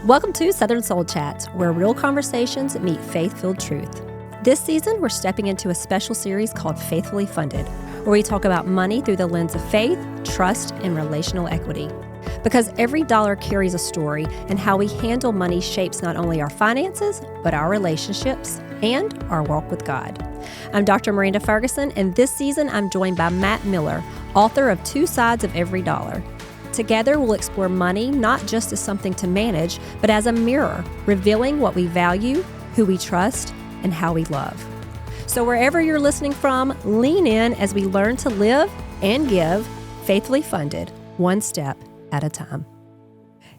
Welcome to Southern Soul Chats, where real conversations meet faith-filled truth. This season, we're stepping into a special series called Faithfully Funded, where we talk about money through the lens of faith, trust, and relational equity. Because every dollar carries a story, and how we handle money shapes not only our finances, but our relationships and our walk with God. I'm Dr. Miranda Ferguson, and this season I'm joined by Matt Miller, author of Two Sides of Every Dollar. Together, we'll explore money not just as something to manage, but as a mirror, revealing what we value, who we trust, and how we love. So wherever you're listening from, lean in as we learn to live and give faithfully funded, one step at a time.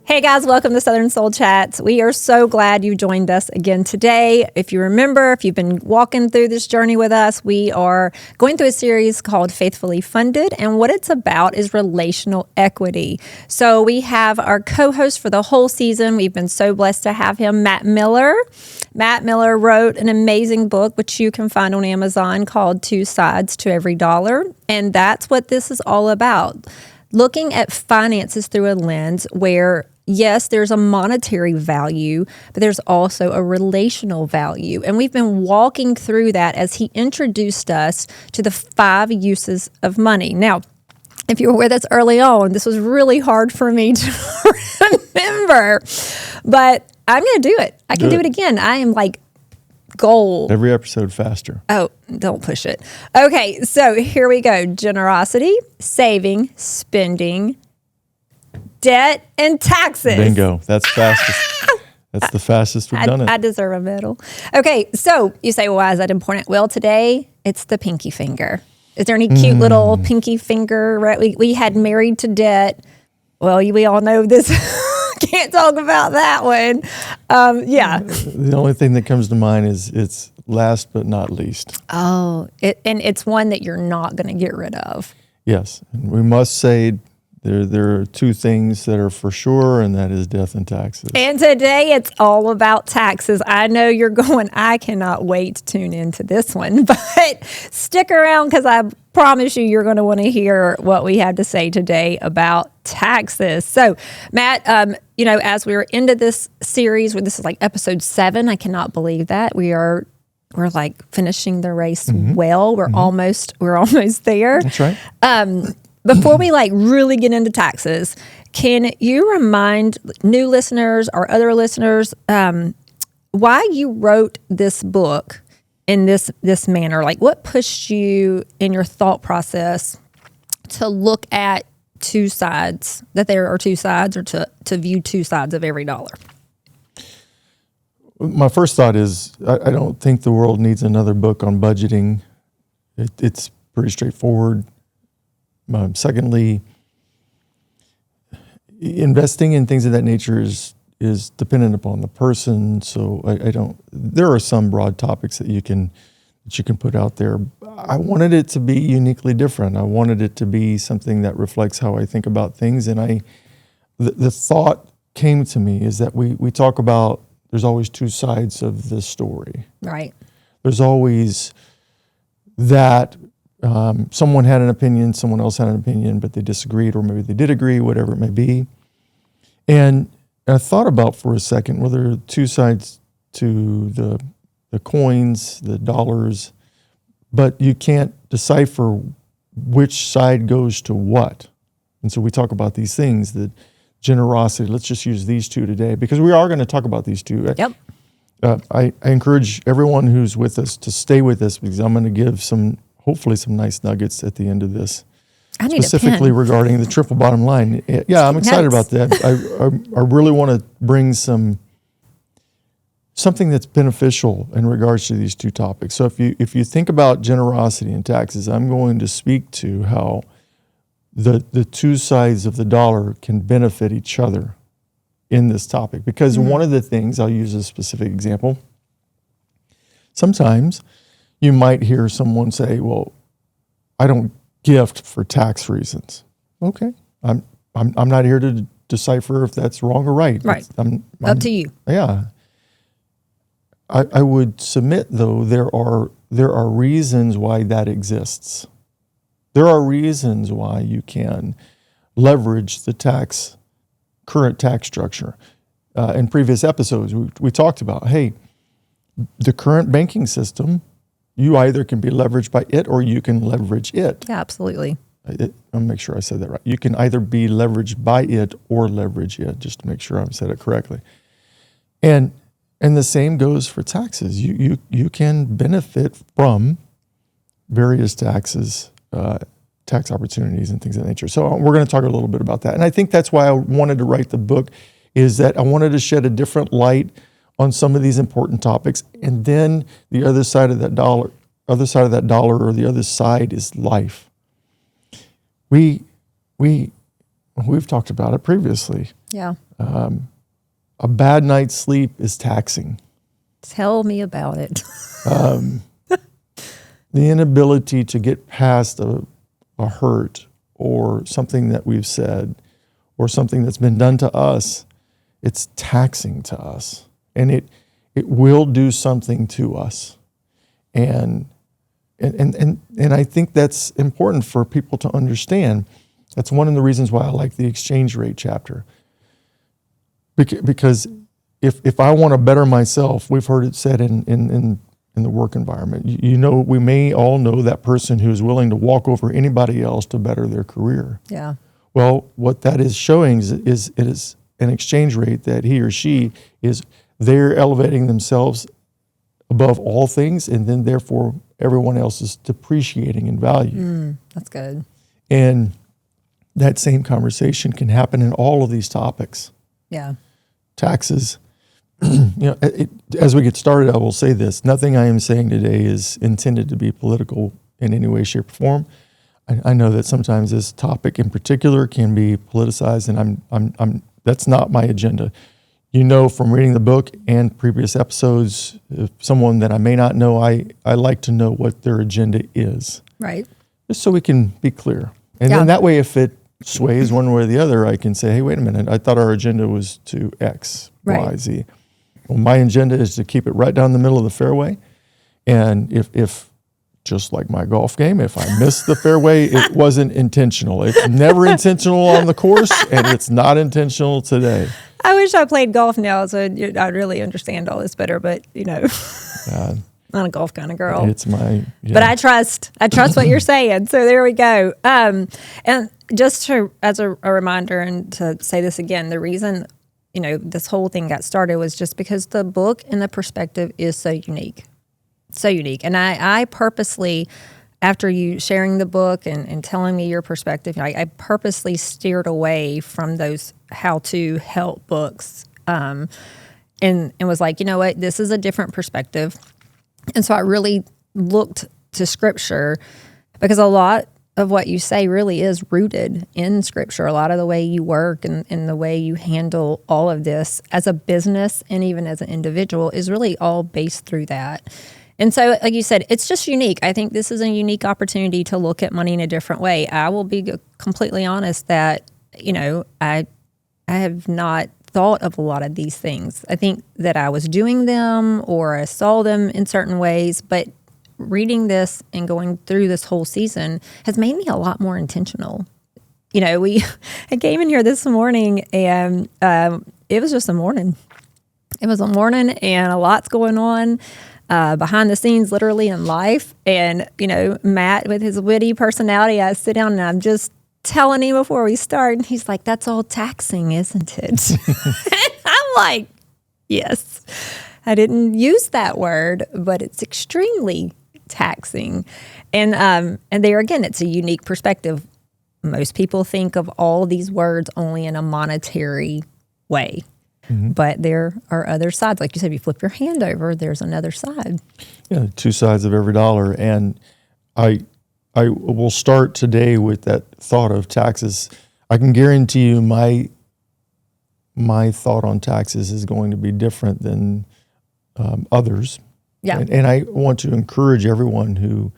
Hey guys, welcome to Southern Soul Chats. We are so glad you joined us again today. If you remember, if you've been walking through this journey with us, we are going through a series called Faithfully Funded, and what it's about is relational equity. So we have our co-host for the whole season. We've been so blessed to have him, Matt Miller. Matt Miller wrote an amazing book, which you can find on Amazon, called Two Sides to Every Dollar, and that's what this is all about. Looking at finances through a lens where, yes, there's a monetary value, but there's also a relational value. And we've been walking through that as he introduced us to the 5 uses of money. Now, if you were with us early on, this was really hard for me to remember, but I'm going to do it. I can do it again. I am like gold. Every episode faster. Oh, don't push it. Okay, so here we go. Generosity, saving, spending, debt, and taxes. Bingo. That's fastest. That's the fastest we've done it. I deserve a medal. Okay, so you say, well, why is that important? Well, today it's the pinky finger. Is there any cute little pinky finger? Right? We had married to debt. Well, we all know this. Can't talk about that one. Yeah. The only thing that comes to mind is it's last but not least. Oh, and it's one that you're not going to get rid of. Yes. And we must say there are 2 things that are for sure, and that is death and taxes. And today it's all about taxes. I know you're going, I cannot wait to tune into this one, but stick around because I promise you're going to want to hear what we have to say today about taxes. So, Matt, as we're into this series, where this is like episode 7, I cannot believe that we're like finishing the race well. We're almost there. That's right. Before we really get into taxes, can you remind new listeners or other listeners why you wrote this book in this manner? Like, what pushed you in your thought process to look at 2 sides, that there are 2 sides, or to view 2 sides of every dollar? My first thought is I don't think the world needs another book on budgeting. It's pretty straightforward. Secondly, investing in things of that nature is dependent upon the person. So I don't. There are some broad topics that you can put out there. I wanted it to be uniquely different. I wanted it to be something that reflects how I think about things. And the thought came to me is that we talk about there's always 2 sides of the story. Right. There's always that. Someone had an opinion, someone else had an opinion, but they disagreed, or maybe they did agree, whatever it may be. And I thought about for a second, well, there are 2 sides to the coins, the dollars, but you can't decipher which side goes to what. And so we talk about these things, the generosity. Let's just use these 2 today, because we are going to talk about these 2. Yep. I encourage everyone who's with us to stay with us, because I'm going to give hopefully some nice nuggets at the end of this, specifically regarding the triple bottom line. Yeah, I'm excited about that. I really want to bring something that's beneficial in regards to these 2 topics. So if you think about generosity and taxes, I'm going to speak to how the 2 sides of the dollar can benefit each other in this topic. Because one of the things, I'll use a specific example, sometimes you might hear someone say, well, I don't gift for tax reasons. Okay. I'm not here to decipher if that's wrong or right. Right. Up to you. Yeah. I would submit, though, there are reasons why that exists. There are reasons why you can leverage the current tax structure. in previous episodes, we talked about, hey, the current banking system, you either can be leveraged by it or you can leverage it. Yeah, absolutely. I'll make sure I said that right. You can either be leveraged by it or leverage it, just to make sure I said it correctly. And the same goes for taxes. You can benefit from various taxes, tax opportunities and things of that nature. So we're going to talk a little bit about that. And I think that's why I wanted to write the book, is that I wanted to shed a different light on some of these important topics. And then the other side of that dollar, or the other side is life. We've talked about it previously. Yeah. A bad night's sleep is taxing. Tell me about it. The inability to get past a hurt or something that we've said or something that's been done to us, it's taxing to us. And it will do something to us. And I think that's important for people to understand. That's one of the reasons why I like the exchange rate chapter. Because if I want to better myself, we've heard it said in the work environment, we may all know that person who's willing to walk over anybody else to better their career. Yeah. Well, what that is showing is it is an exchange rate that he or she they're elevating themselves above all things, and then therefore everyone else is depreciating in value. That's good. And that same conversation can happen in all of these topics. Yeah. Taxes. As we get started, I will say this. Nothing I am saying today is intended to be political in any way, shape, or form. I know that sometimes this topic in particular can be politicized, and I'm that's not my agenda. From reading the book and previous episodes, if someone that I may not know, I like to know what their agenda is. Right. Just so we can be clear. And then that way, if it sways one way or the other, I can say, hey, wait a minute, I thought our agenda was to X, Y, Z. Well, my agenda is to keep it right down the middle of the fairway. And if just like my golf game, if I missed the fairway, it wasn't intentional. It's never intentional on the course, and it's not intentional today. I wish I played golf now, so I'd really understand all this better. But not a golf kind of girl. It's my. Yeah. But I trust what you're saying. So there we go. And just as a reminder, and to say this again, the reason this whole thing got started was just because the book and the perspective is so unique. So unique. And I purposely, after you sharing the book and telling me your perspective, I purposely steered away from those how-to help books and was like, you know what, this is a different perspective. And so I really looked to Scripture because a lot of what you say really is rooted in Scripture. A lot of the way you work and the way you handle all of this as a business and even as an individual is really all based through that. And so, like you said, it's just unique. I think this is a unique opportunity to look at money in a different way. I will be completely honest that, I have not thought of a lot of these things. I think that I was doing them or I saw them in certain ways, but reading this and going through this whole season has made me a lot more intentional. I came in here this morning and it was just a morning. It was a morning and a lot's going on. Behind the scenes, literally in life. And, Matt, with his witty personality, I sit down and I'm just telling him before we start. And he's like, that's all taxing, isn't it? And I'm like, yes. I didn't use that word, but it's extremely taxing. And there again, it's a unique perspective. Most people think of all these words only in a monetary way. Mm-hmm. But there are other sides. Like you said, if you flip your hand over, there's another side. Yeah, two sides of every dollar. And I will start today with that thought of taxes. I can guarantee you my thought on taxes is going to be different than others. Yeah. And I want to encourage everyone who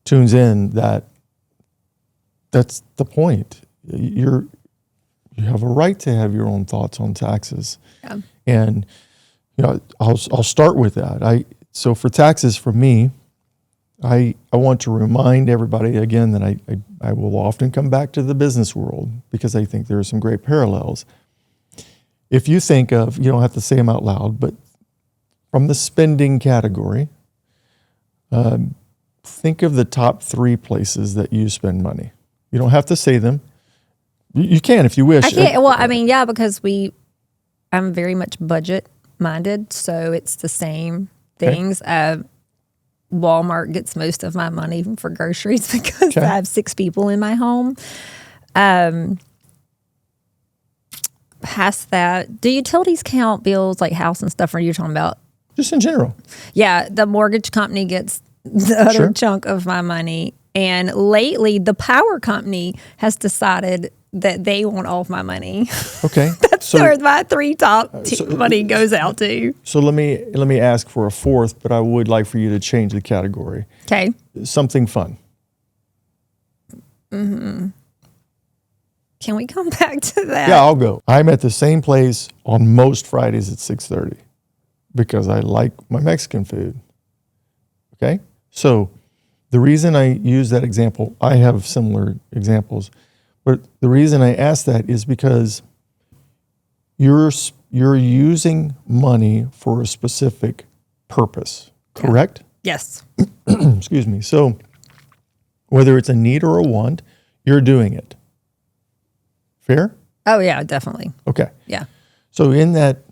tunes in that's the point. You have a right to have your own thoughts on taxes. Yeah. And I'll start with that. So for taxes, for me, I want to remind everybody again that I will often come back to the business world because I think there are some great parallels. if you think of, you don't have to say them out loud, but from the spending category, think of the top 3 places that you spend money. You don't have to say them. You can if you wish. I can't. Well, I mean, yeah, because I'm very much budget minded, so it's the same things. Walmart gets most of my money for groceries because I have 6 people in my home. Past that, do utilities count bills like house and stuff? Or are you talking about? Just in general. Yeah, the mortgage company gets the other chunk of my money. And lately, the power company has decided that they want all of my money. Okay. That's where my 3 top money goes out to. So let me ask for a 4th, but I would like for you to change the category. Okay. Something fun. Mm-hmm. Can we come back to that? Yeah, I'll go. I'm at the same place on most Fridays at 6:30 because I like my Mexican food. Okay? So the reason I use that example, I have similar examples, but the reason I ask that is because you're using money for a specific purpose, correct? Yes. Excuse me. So whether it's a need or a want, you're doing it. Fair? Oh yeah, definitely. Okay. Yeah. So in that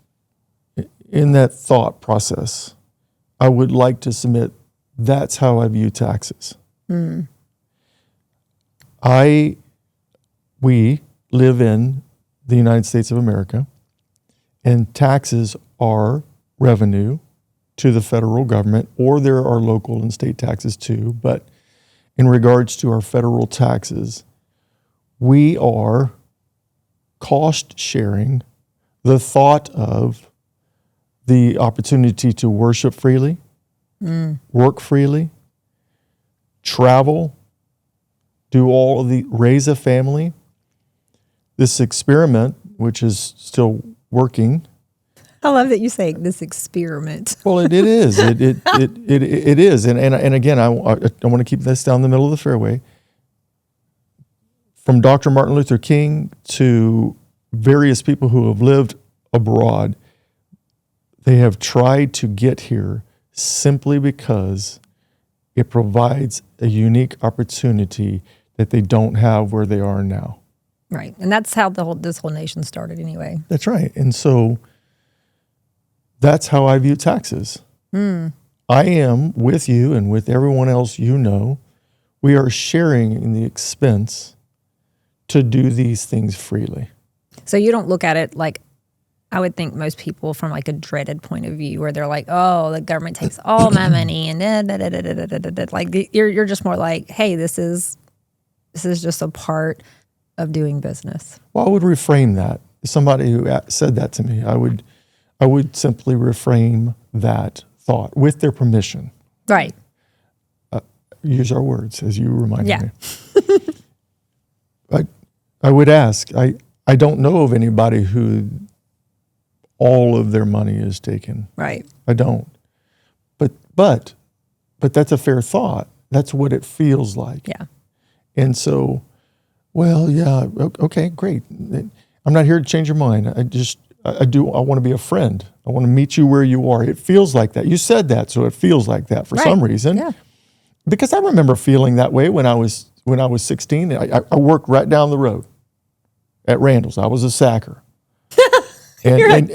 thought process, I would like to submit that's how I view taxes. We live in the United States of America, and taxes are revenue to the federal government, or there are local and state taxes too. But in regards to our federal taxes, we are cost sharing the thought of the opportunity to worship freely, work freely, travel, raise a family. This experiment, which is still working. I love that you say this experiment. Well, it is. It is. And again, I want to keep this down the middle of the fairway. From Dr. Martin Luther King to various people who have lived abroad, they have tried to get here simply because it provides a unique opportunity that they don't have where they are now. Right. And that's how this whole nation started anyway. That's right. And so that's how I view taxes. I am with you and with everyone else we are sharing in the expense to do these things freely. So you don't look at it like, I would think most people from like a dreaded point of view where they're like, oh, the government takes all my money and like you're just more like, hey, this is just a part of doing business. Well, I would reframe that. Somebody who said that to me, I would simply reframe that thought with their permission. Right. Use our words, as you reminded me. I would ask, I don't know of anybody who all of their money is taken. Right. I don't. But that's a fair thought. That's what it feels like. Yeah. And so, well, yeah, okay, great. I'm not here to change your mind. I want to be a friend. I want to meet you where you are. It feels like that. You said that, so it feels like that for some reason. Yeah. Because I remember feeling that way when I was 16. I worked right down the road at Randall's. I was a sacker. and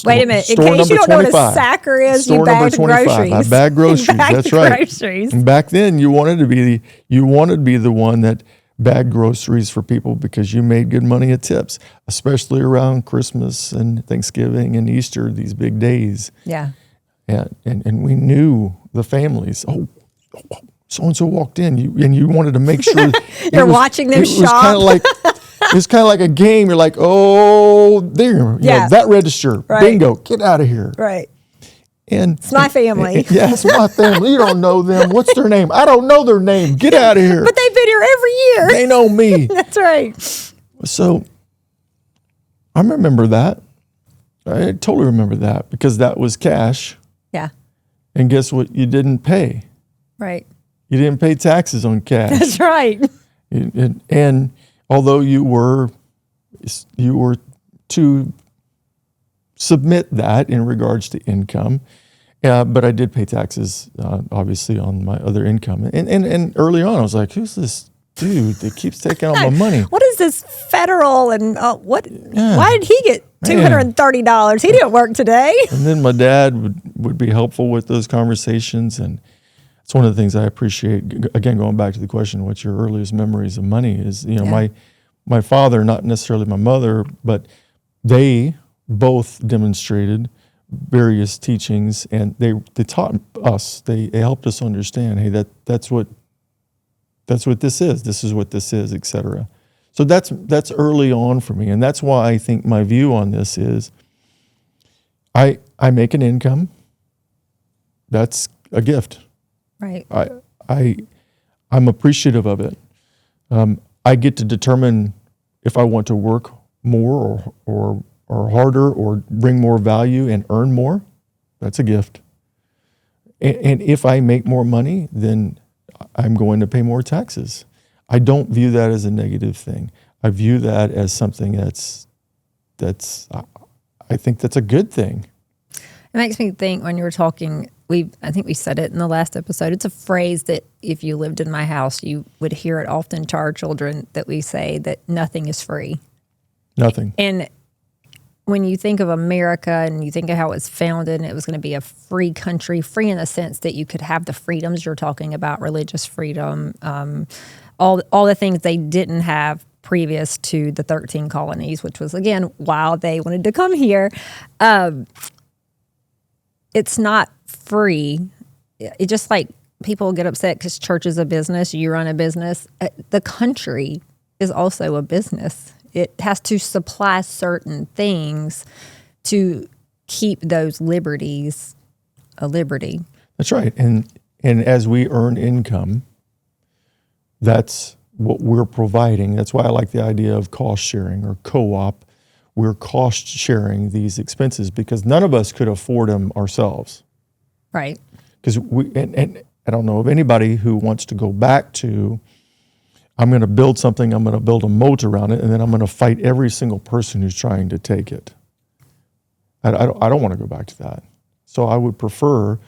wait a minute. In case you don't know what a sacker is, you bagged groceries. I bagged groceries. That's right. Groceries. And back then, you wanted to be the one that bagged groceries for people because you made good money at tips, especially around Christmas and Thanksgiving and Easter, these big days. Yeah. And we knew the families. Oh, so-and-so walked in, and you wanted to make sure you're watching them shop. It's kind of like a game. You're like, oh, there, that register, bingo, get out of here. Right. And it's my family. It's my family. You don't know them. What's their name? I don't know their name. Get out of here. But they've been here every year. They know me. That's right. So I remember that. I totally remember that because that was cash. Yeah. And guess what? You didn't pay. Right. You didn't pay taxes on cash. That's right. And although you were you were to submit that in regards to income. But I did pay taxes, obviously, on my other income. And early on, I was like, who's this dude that keeps taking all my money? What is this federal and what? Yeah. Why did he get $230? He didn't work today. And then my dad would be helpful with those conversations. And it's one of the things I appreciate. Again, going back to the question, what's your earliest memories of money is, my father, not necessarily my mother, but they both demonstrated various teachings, and they taught us, they helped us understand, hey, that's what this is. This is what this is, etc. So that's early on for me, and that's why I think my view on this is, I make an income. That's a gift. Right. I'm appreciative of it. I get to determine if I want to work more or harder or bring more value and earn more. That's a gift. And if I make more money, then I'm going to pay more taxes. I don't view that as a negative thing. I view that as something that's I think that's a good thing. It makes me think when you were talking, I think we said it in the last episode. It's a phrase that if you lived in my house, you would hear it often to our children, that we say that nothing is free. Nothing. And when you think of America and you think of how it was founded, and it was going to be a free country, free in the sense that you could have the freedoms you're talking about, religious freedom, all the things they didn't have previous to the 13 colonies, which was, again, why they wanted to come here. It's not free. It just like people get upset because church is a business, you run a business. The country is also a business. It has to supply certain things to keep those liberties a liberty. That's right. And as we earn income, that's what we're providing. That's why I like the idea of cost sharing or co-op. We're cost sharing these expenses because none of us could afford them ourselves. Right. Because and I don't know of anybody who wants to go back to, I'm going to build something, I'm going to build a moat around it, and then I'm going to fight every single person who's trying to take it. I don't want to go back to that. So I would prefer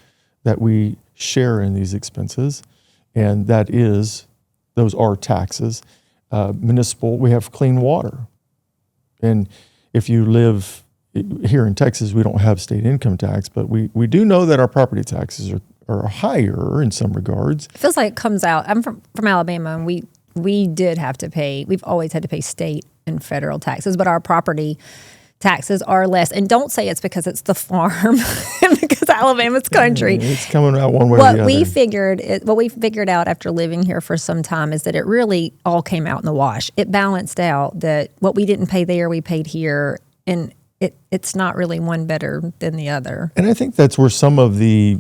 that we share in these expenses, and those are taxes. Municipal, we have clean water. And if you live here in Texas, we don't have state income tax, but we do know that our property taxes are higher in some regards. It feels like it comes out. I'm from Alabama, and we did have to pay, we've always had to pay state and federal taxes, but our property taxes are less. And don't say it's because it's the farm, because Alabama's country. It's coming out one way or the other. What we figured out after living here for some time is that it really all came out in the wash. It balanced out that what we didn't pay there, we paid here, and it's not really one better than the other. And I think that's where some of the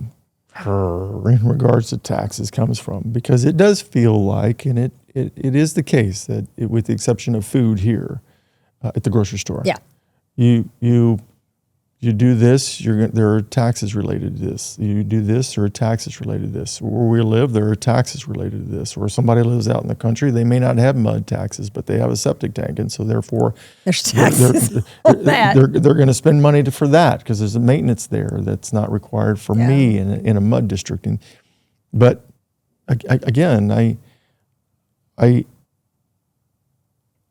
in regards to taxes comes from, because it does feel like, and it is the case that with the exception of food here at the grocery store, you do this, there are taxes related to this. You do this, there are taxes related to this. Where we live, there are taxes related to this. Where somebody lives out in the country, they may not have mud taxes, but they have a septic tank, and so therefore there's taxes. They're going to spend money for that because there's a maintenance there that's not required for me in a mud district. But again,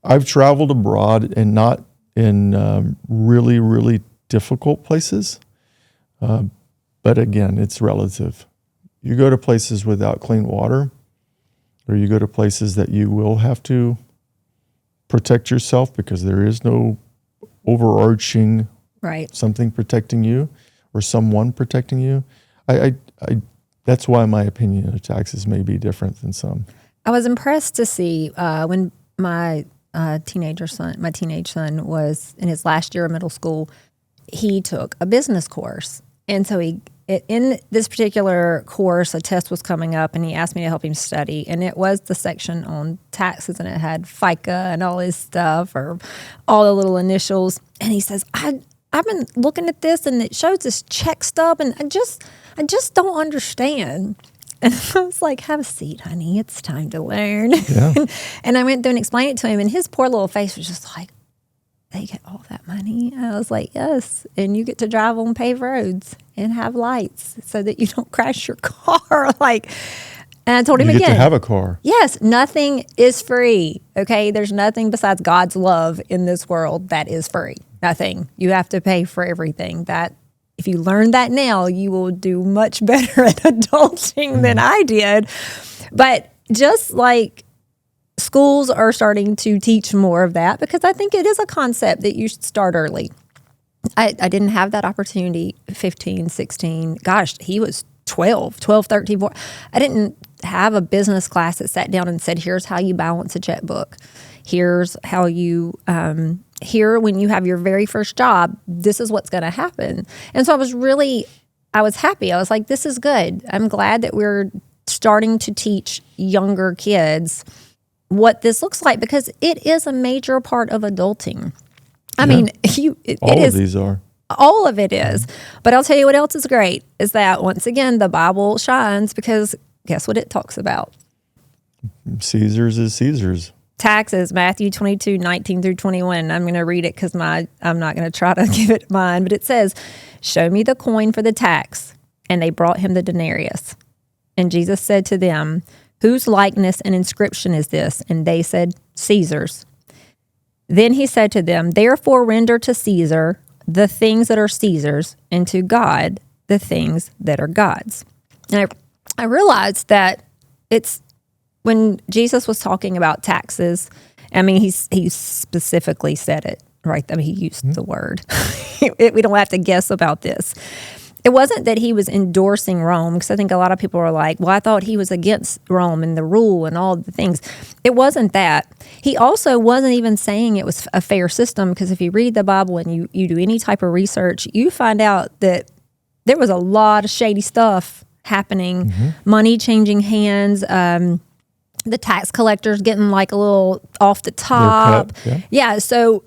I've traveled abroad and not in really, really difficult places. But again, it's relative. You go to places without clean water, or you go to places that you will have to protect yourself because there is no overarching something protecting you or someone protecting you. That's why my opinion of taxes may be different than some. I was impressed to see when my teenage son was in his last year of middle school, he took a business course. And so in this particular course, a test was coming up, and he asked me to help him study. And it was the section on taxes, and it had FICA and all his stuff, or all the little initials. And he says, I've been looking at this, and it shows this check stub, and I just don't understand. And I was like, have a seat, honey. It's time to learn. Yeah. And I went through and explained it to him, and his poor little face was just like, they get all that money? And I was like, yes. And you get to drive on paved roads and have lights so that you don't crash your car. And I told him You again. get to have a car. Yes, nothing is free. Okay, there's nothing besides God's love in this world that is free. Nothing. You have to pay for everything. That if you learn that now, you will do much better at adulting than I did. But just like schools are starting to teach more of that, because I think it is a concept that you should start early. I didn't have that opportunity 15, 16. Gosh, he was 12, 13, 14. I didn't have a business class that sat down and said, here's how you balance a checkbook. Here's how you, here when you have your very first job, this is what's going to happen. And so I was happy. I was like, this is good. I'm glad that we're starting to teach younger kids what this looks like, because it is a major part of adulting. I mean, all of these are. All of it is. But I'll tell you what else is great is that, once again, the Bible shines, because guess what it talks about? Caesar's is Caesar's. Taxes, Matthew 22, 19 through 21. I'm going to read it because I'm not going to try to give it mine. But it says, show me the coin for the tax. And they brought him the denarius. And Jesus said to them, whose likeness and inscription is this? And they said, Caesar's. Then he said to them, therefore render to Caesar the things that are Caesar's, and to God the things that are God's. And I realized that it's when Jesus was talking about taxes, I mean, he specifically said it, right? I mean, he used the word. We don't have to guess about this. It wasn't that he was endorsing Rome, because I think a lot of people are like, well, I thought he was against Rome and the rule and all the things. It wasn't that. He also wasn't even saying it was a fair system, because if you read the Bible and you do any type of research, you find out that there was a lot of shady stuff happening, money changing hands, the tax collectors getting like a little off the top. Yeah, so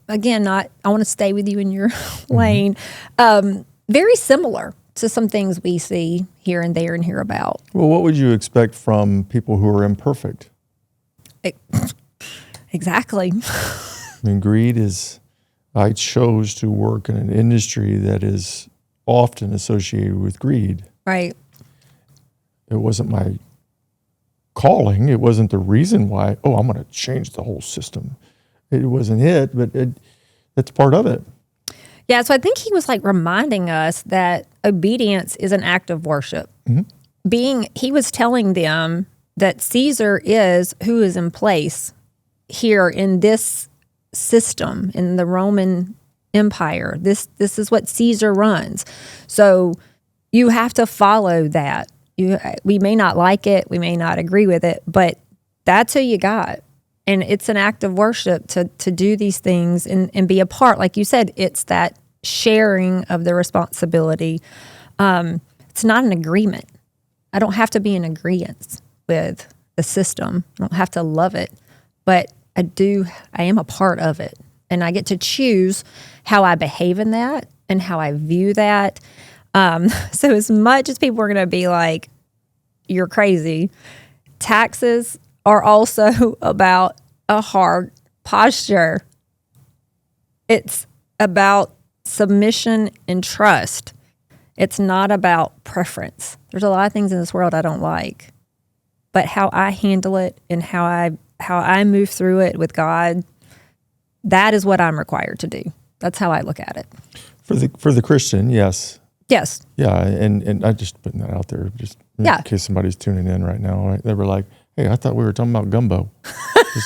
again, I want to stay with you in your lane. Very similar to some things we see here and there and hear about. Well, what would you expect from people who are imperfect? Exactly. I mean, greed is, I chose to work in an industry that is often associated with greed. Right. It wasn't my calling. It wasn't the reason why, I'm going to change the whole system. It wasn't it, but that's part of it. Yeah, so I think he was like reminding us that obedience is an act of worship. He was telling them that Caesar is who is in place here in this system, in the Roman Empire. This is what Caesar runs. So you have to follow that. We may not like it, we may not agree with it, but that's who you got. And it's an act of worship to do these things and be a part. Like you said, it's that sharing of the responsibility. It's not an agreement. I don't have to be in agreement with the system. I don't have to love it, but I am a part of it. And I get to choose how I behave in that and how I view that. So as much as people are going to be like, you're crazy, taxes are also about a heart posture. It's about submission and trust. It's not about preference. There's a lot of things in this world I don't like, but how I handle it and how I move through it with God, that is what I'm required to do. That's how I look at it. For the Christian, yes. Yes. Yeah, and I just putting that out there, just in case somebody's tuning in right now. Right? They were like, "Hey, I thought we were talking about gumbo."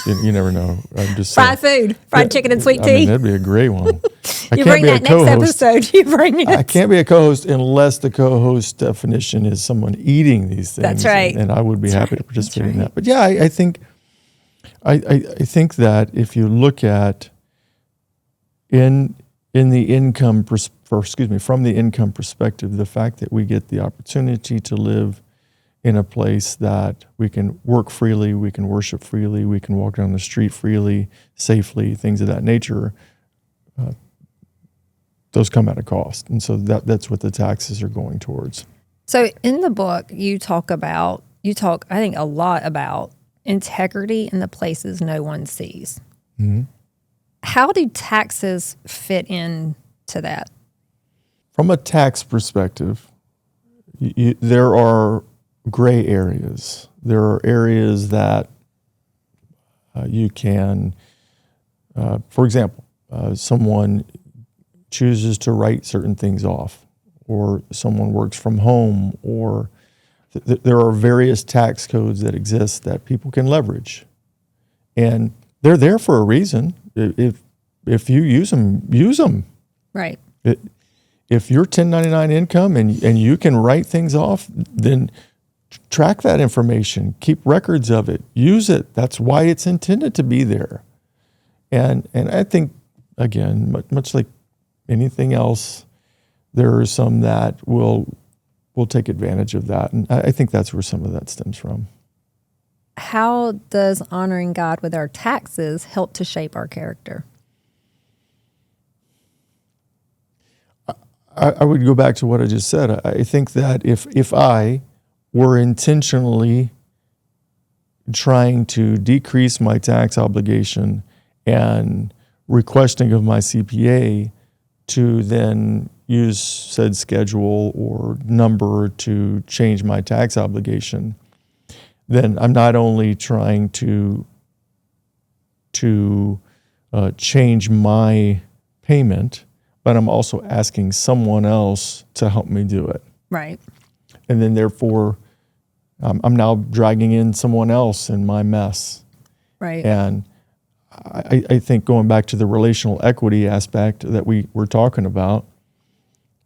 You never know. I'm just fried food, fried chicken and sweet tea. I mean, that'd be a great one. You bring that next episode. You bring it. I can't be a co-host unless the co-host definition is someone eating these things. That's right. And I would be happy to participate in that. But yeah, I think that if you look at from the income perspective, the fact that we get the opportunity to live in a place that we can work freely, we can worship freely, we can walk down the street freely, safely, things of that nature, those come at a cost. And so that's what the taxes are going towards. So in the book, you talk, I think, a lot about integrity in the places no one sees. Mm-hmm. How do taxes fit into that? From a tax perspective, there are gray areas. There are areas that you can, for example, someone chooses to write certain things off, or someone works from home, or there are various tax codes that exist that people can leverage. And they're there for a reason. If you use them, use them. Right. If you're 1099 income and you can write things off, then track that information, keep records of it, use it. That's why it's intended to be there. And I think, again, much like anything else, there are some that will take advantage of that. And I think that's where some of that stems from. How does honoring God with our taxes help to shape our character? I would go back to what I just said. I think that if I were intentionally trying to decrease my tax obligation and requesting of my CPA to then use said schedule or number to change my tax obligation, then I'm not only trying to change my payment, but I'm also asking someone else to help me do it. Right. And then therefore, I'm now dragging in someone else in my mess. Right. And I think going back to the relational equity aspect that we were talking about,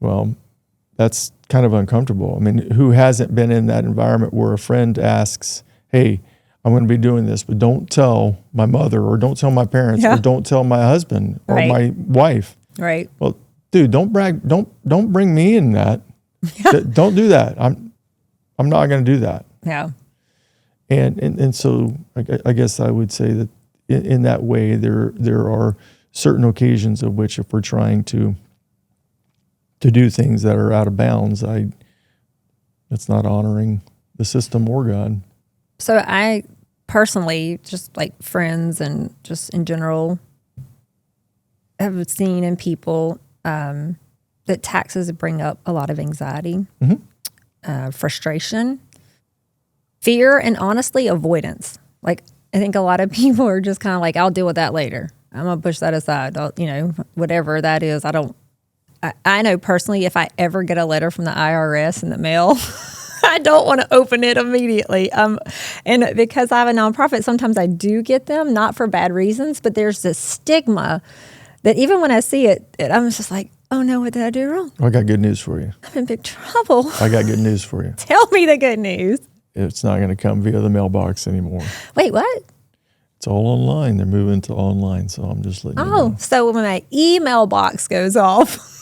well, that's kind of uncomfortable. I mean, who hasn't been in that environment where a friend asks, hey, I'm going to be doing this, but don't tell my mother, or don't tell my parents, or don't tell my husband or my wife. Right. Well, dude, don't brag. Don't bring me in that. Don't do that. I'm not going to do that. Yeah. And so I guess I would say that in that way, there are certain occasions of which, if we're trying to do things that are out of bounds, that's not honoring the system or God. So I personally, just like friends and just in general, have seen in people that taxes bring up a lot of anxiety, frustration, fear, and honestly, avoidance. Like, I think a lot of people are just kind of like, I'll deal with that later. I'm going to push that aside. Whatever that is. I know personally, if I ever get a letter from the IRS in the mail, I don't want to open it immediately. And because I have a nonprofit, sometimes I do get them, not for bad reasons, but there's this stigma that even when I see it, I'm just like, oh no, what did I do wrong? I got good news for you. I'm in big trouble. I got good news for you. Tell me the good news. It's not going to come via the mailbox anymore. Wait, what? It's all online. They're moving to online, so I'm just letting you know. So when my email box goes off.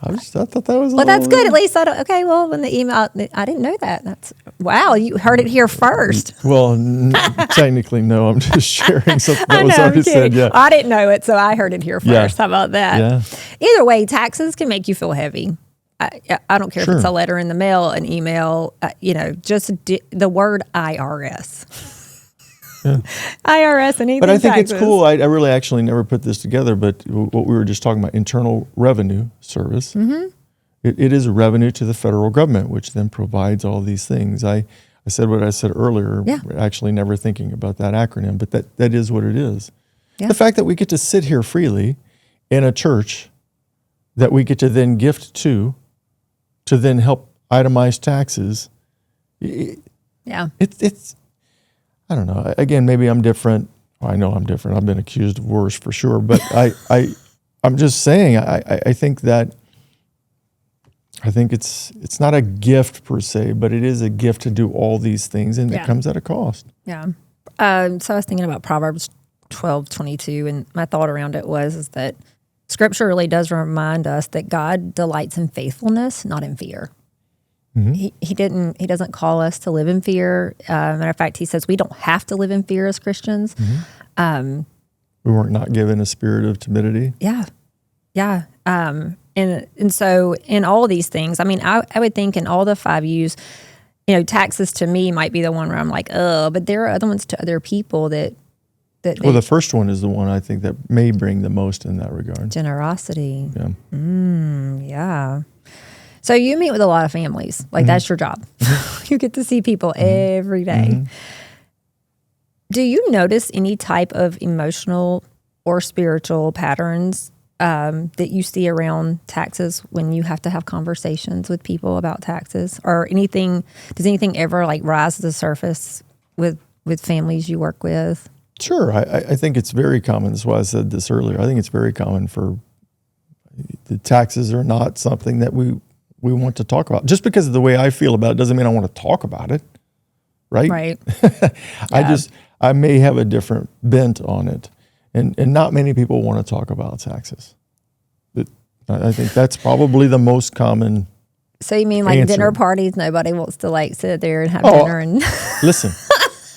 I thought that was that's good. At least I don't. Okay, well, when the email, I didn't know that. Wow, you heard it here first. Well, technically, no. I'm just sharing something that was already said. Yeah, I didn't know it, so I heard it here first. How about that? Yeah. Either way, taxes can make you feel heavy. I don't care if it's a letter in the mail, an email. Just the word IRS. Yeah. IRS, anything. But I think taxes. it's cool. I really actually never put this together, but what we were just talking about, Internal Revenue Service, it is a revenue to the federal government, which then provides all these things. I said what I said earlier, actually never thinking about that acronym, but that is what it is. Yeah. The fact that we get to sit here freely in a church that we get to then gift to then help itemize taxes. It's I don't know. Again, maybe I'm different. Well, I know I'm different. I've been accused of worse for sure. But I'm just saying. I think it's not a gift per se, but it is a gift to do all these things, and it comes at a cost. Yeah. So I was thinking about Proverbs 12:22, and my thought around it is that Scripture really does remind us that God delights in faithfulness, not in fear. Mm-hmm. He doesn't call us to live in fear. Matter of fact, he says we don't have to live in fear as Christians. Mm-hmm. We weren't not given a spirit of timidity. Yeah. And so in all these things, I mean, I would think in all the 5 U's, taxes to me might be the one where I'm like, oh, but there are other ones to other people that Well, the first one is the one I think that may bring the most in that regard. generosity. Yeah. Yeah. So you meet with a lot of families. Like that's your job. You get to see people every day. Do you notice any type of emotional or spiritual patterns that you see around taxes when you have to have conversations with people about taxes, or anything? Does anything ever like rise to the surface with families you work with? Sure. I think it's very common. That's why I said this earlier. I think it's very common for the taxes are not something that we want to talk about. Just because of the way I feel about it doesn't mean I want to talk about it. Right? Right. I may have a different bent on it. And not many people want to talk about taxes. But I think that's probably the most common. So you mean like answer. dinner parties? Nobody wants to like sit there and have dinner and Listen.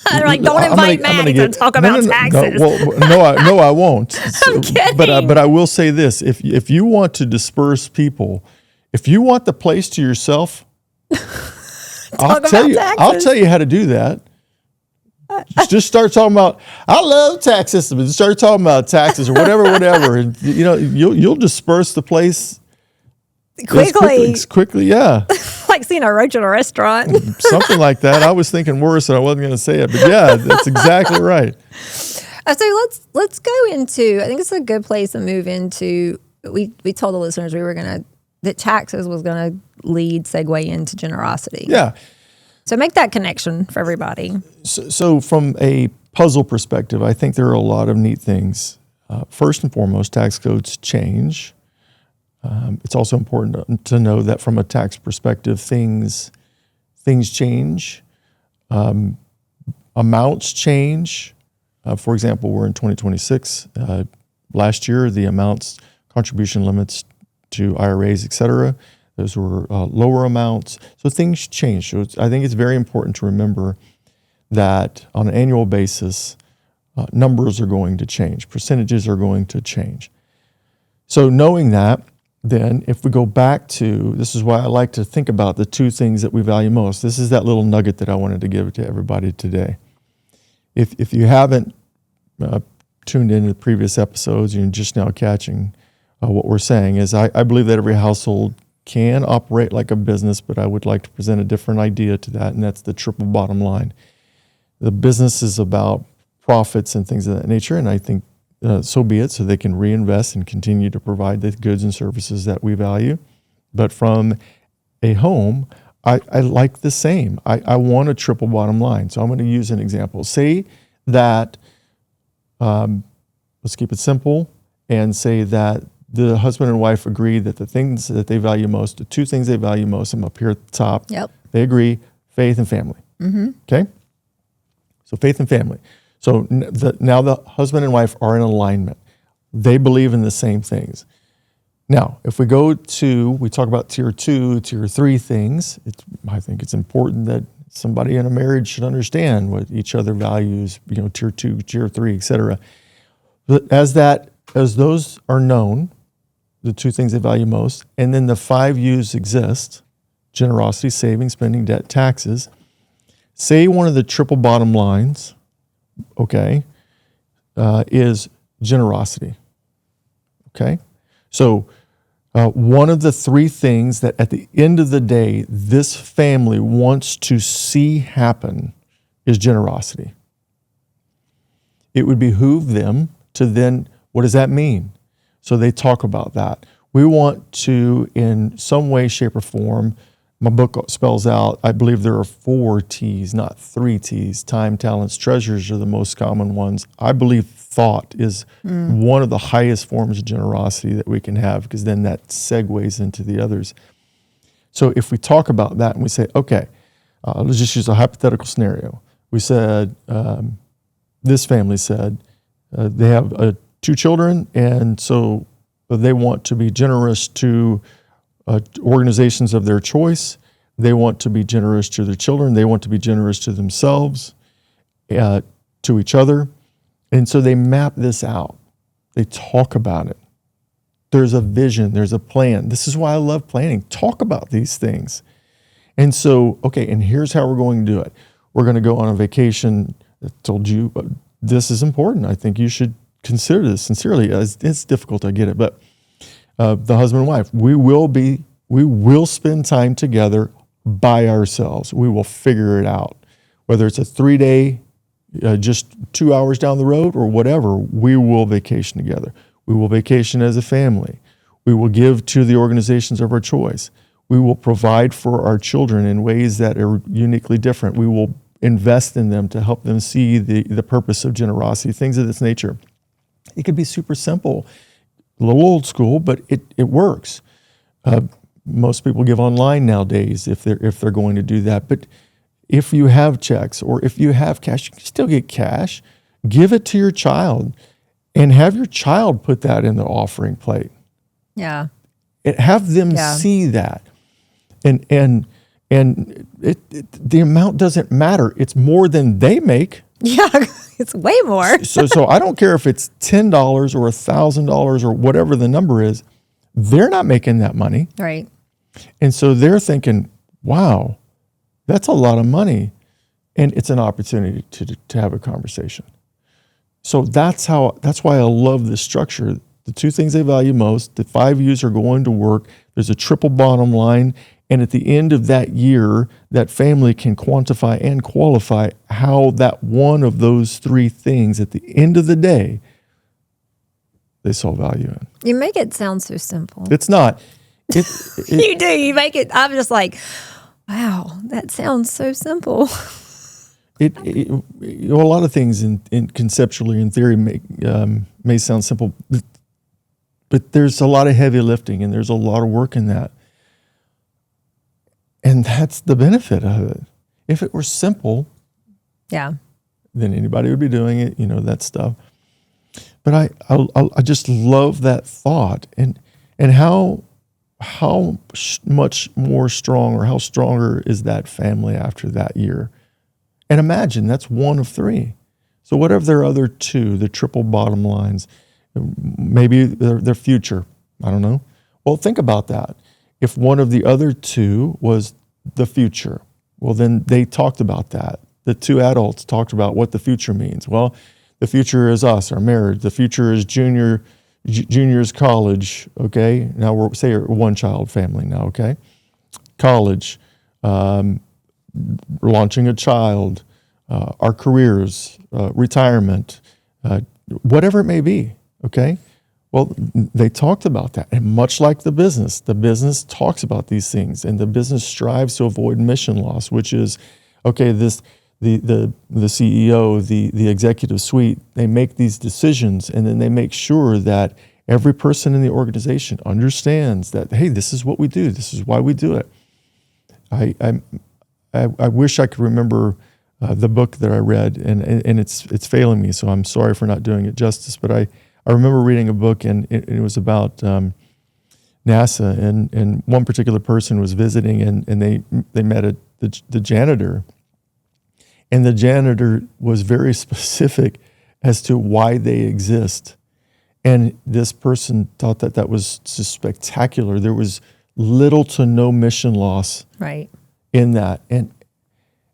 I'm like, don't invite Maddie to talk about taxes. No, I won't. I'm kidding. But I will say this: if you want to disperse people, if you want the place to yourself, I'll tell you how to do that. Just start talking about, I love tax system, and start talking about taxes or whatever, and you'll disperse the place quickly. Yeah. Like seeing a roach in a restaurant. Something like that. I was thinking worse, and I wasn't going to say it, but yeah, that's exactly right. So let's go into. I think it's a good place to move into. We told the listeners that taxes was going to segue into generosity. Yeah. So make that connection for everybody. So from a puzzle perspective, I think there are a lot of neat things. First and foremost, tax codes change. It's also important to know that from a tax perspective, things change. Amounts change. For example, we're in 2026. Last year, the amounts, contribution limits to IRAs, et cetera, those were lower amounts. So things change. So I think it's very important to remember that on an annual basis, numbers are going to change. Percentages are going to change. So knowing that, then if we go back to, this is why I like to think about the two things that we value most. This is that little nugget that I wanted to give to everybody today. If you haven't tuned into the previous episodes, you're just now catching what we're saying is I believe that every household can operate like a business, but I would like to present a different idea to that, and that's the triple bottom line. The business is about profits and things of that nature, and I think so be it, so they can reinvest and continue to provide the goods and services that we value. But from a home, I like the same. I want a triple bottom line. So I'm going to use an example. Say that, let's keep it simple, and say that the husband and wife agree that the things that they value most, the two things they value most, I'm up here at the top. Yep. They agree, faith and family. Okay? So faith and family. So now the husband and wife are in alignment. They believe in the same things. Now, if we talk about tier 2, tier 3 things, I think it's important that somebody in a marriage should understand what each other values, tier 2, tier 3, et cetera. But as those are known, the two things they value most, and then the 5 U's exist: generosity, saving, spending, debt, taxes. Say one of the triple bottom lines, is generosity. Okay? So one of the 3 things that at the end of the day, this family wants to see happen is generosity. It would behoove them to then, what does that mean? So they talk about that. We want to, in some way, shape, or form, my book spells out, I believe there are 4 T's, not 3 T's. Time, talents, treasures are the most common ones. I believe thought is one of the highest forms of generosity that we can have, because then that segues into the others. So if we talk about that and we say, okay, let's just use a hypothetical scenario. We said, this family said, they have 2 children, and so they want to be generous to organizations of their choice. They want to be generous to their children. They want to be generous to themselves, to each other. And so they map this out. They talk about it. There's a vision. There's a plan. This is why I love planning. Talk about these things. And so, okay, and here's how we're going to do it. We're going to go on a vacation. I told you this is important. I think you should consider this sincerely. It's difficult, I get it, but the husband and wife, we will spend time together by ourselves. We will figure it out. Whether it's a 3-day, just 2 hours down the road or whatever, we will vacation together. We will vacation as a family. We will give to the organizations of our choice. We will provide for our children in ways that are uniquely different. We will invest in them to help them see the purpose of generosity, things of this nature. It could be super simple, a little old school, but it works. Most people give online nowadays if they're going to do that. But if you have checks or if you have cash, you can still get cash. Give it to your child and have your child put that in the offering plate. Yeah. Have them see that. And the amount doesn't matter. It's more than they make. Yeah, it's way more. So I don't care if it's $10 or $1,000 or whatever the number is. They're not making that money. Right. And so they're thinking, wow, that's a lot of money. And it's an opportunity to have a conversation. So that's why I love this structure. The 2 things they value most, the 5 U's are going to work. There's a triple bottom line. And at the end of that year, that family can quantify and qualify how that one of those 3 things at the end of the day, they saw value in. You make it sound so simple. It's not. You do. You make it. I'm just like, wow, that sounds so simple. A lot of things in conceptually in theory may sound simple, but there's a lot of heavy lifting and there's a lot of work in that. And that's the benefit of it. If it were simple, then anybody would be doing it, that stuff. But I just love that thought and how much more strong or how stronger is that family after that year. And imagine that's 1 of 3. So whatever their other 2, the triple bottom lines, maybe their future, I don't know. Well, think about that. If one of the other 2 was the future, well, then they talked about that. The 2 adults talked about what the future means. Well, the future is us, our marriage. The future is junior's college, okay? Now we're 1-child family now, okay? College, launching a child, our careers, retirement, whatever it may be, okay? Well, they talked about that. And much like the business talks about these things, and the business strives to avoid mission loss, which is, okay, the CEO, the executive suite, they make these decisions, and then they make sure that every person in the organization understands that, hey, this is what we do. This is why we do it. I wish I could remember the book that I read, and it's failing me, so I'm sorry for not doing it justice, but I remember reading a book, and it was about NASA, and one particular person was visiting, and they met the janitor, and the janitor was very specific as to why they exist. And this person thought that was just spectacular. There was little to no mission loss in that. And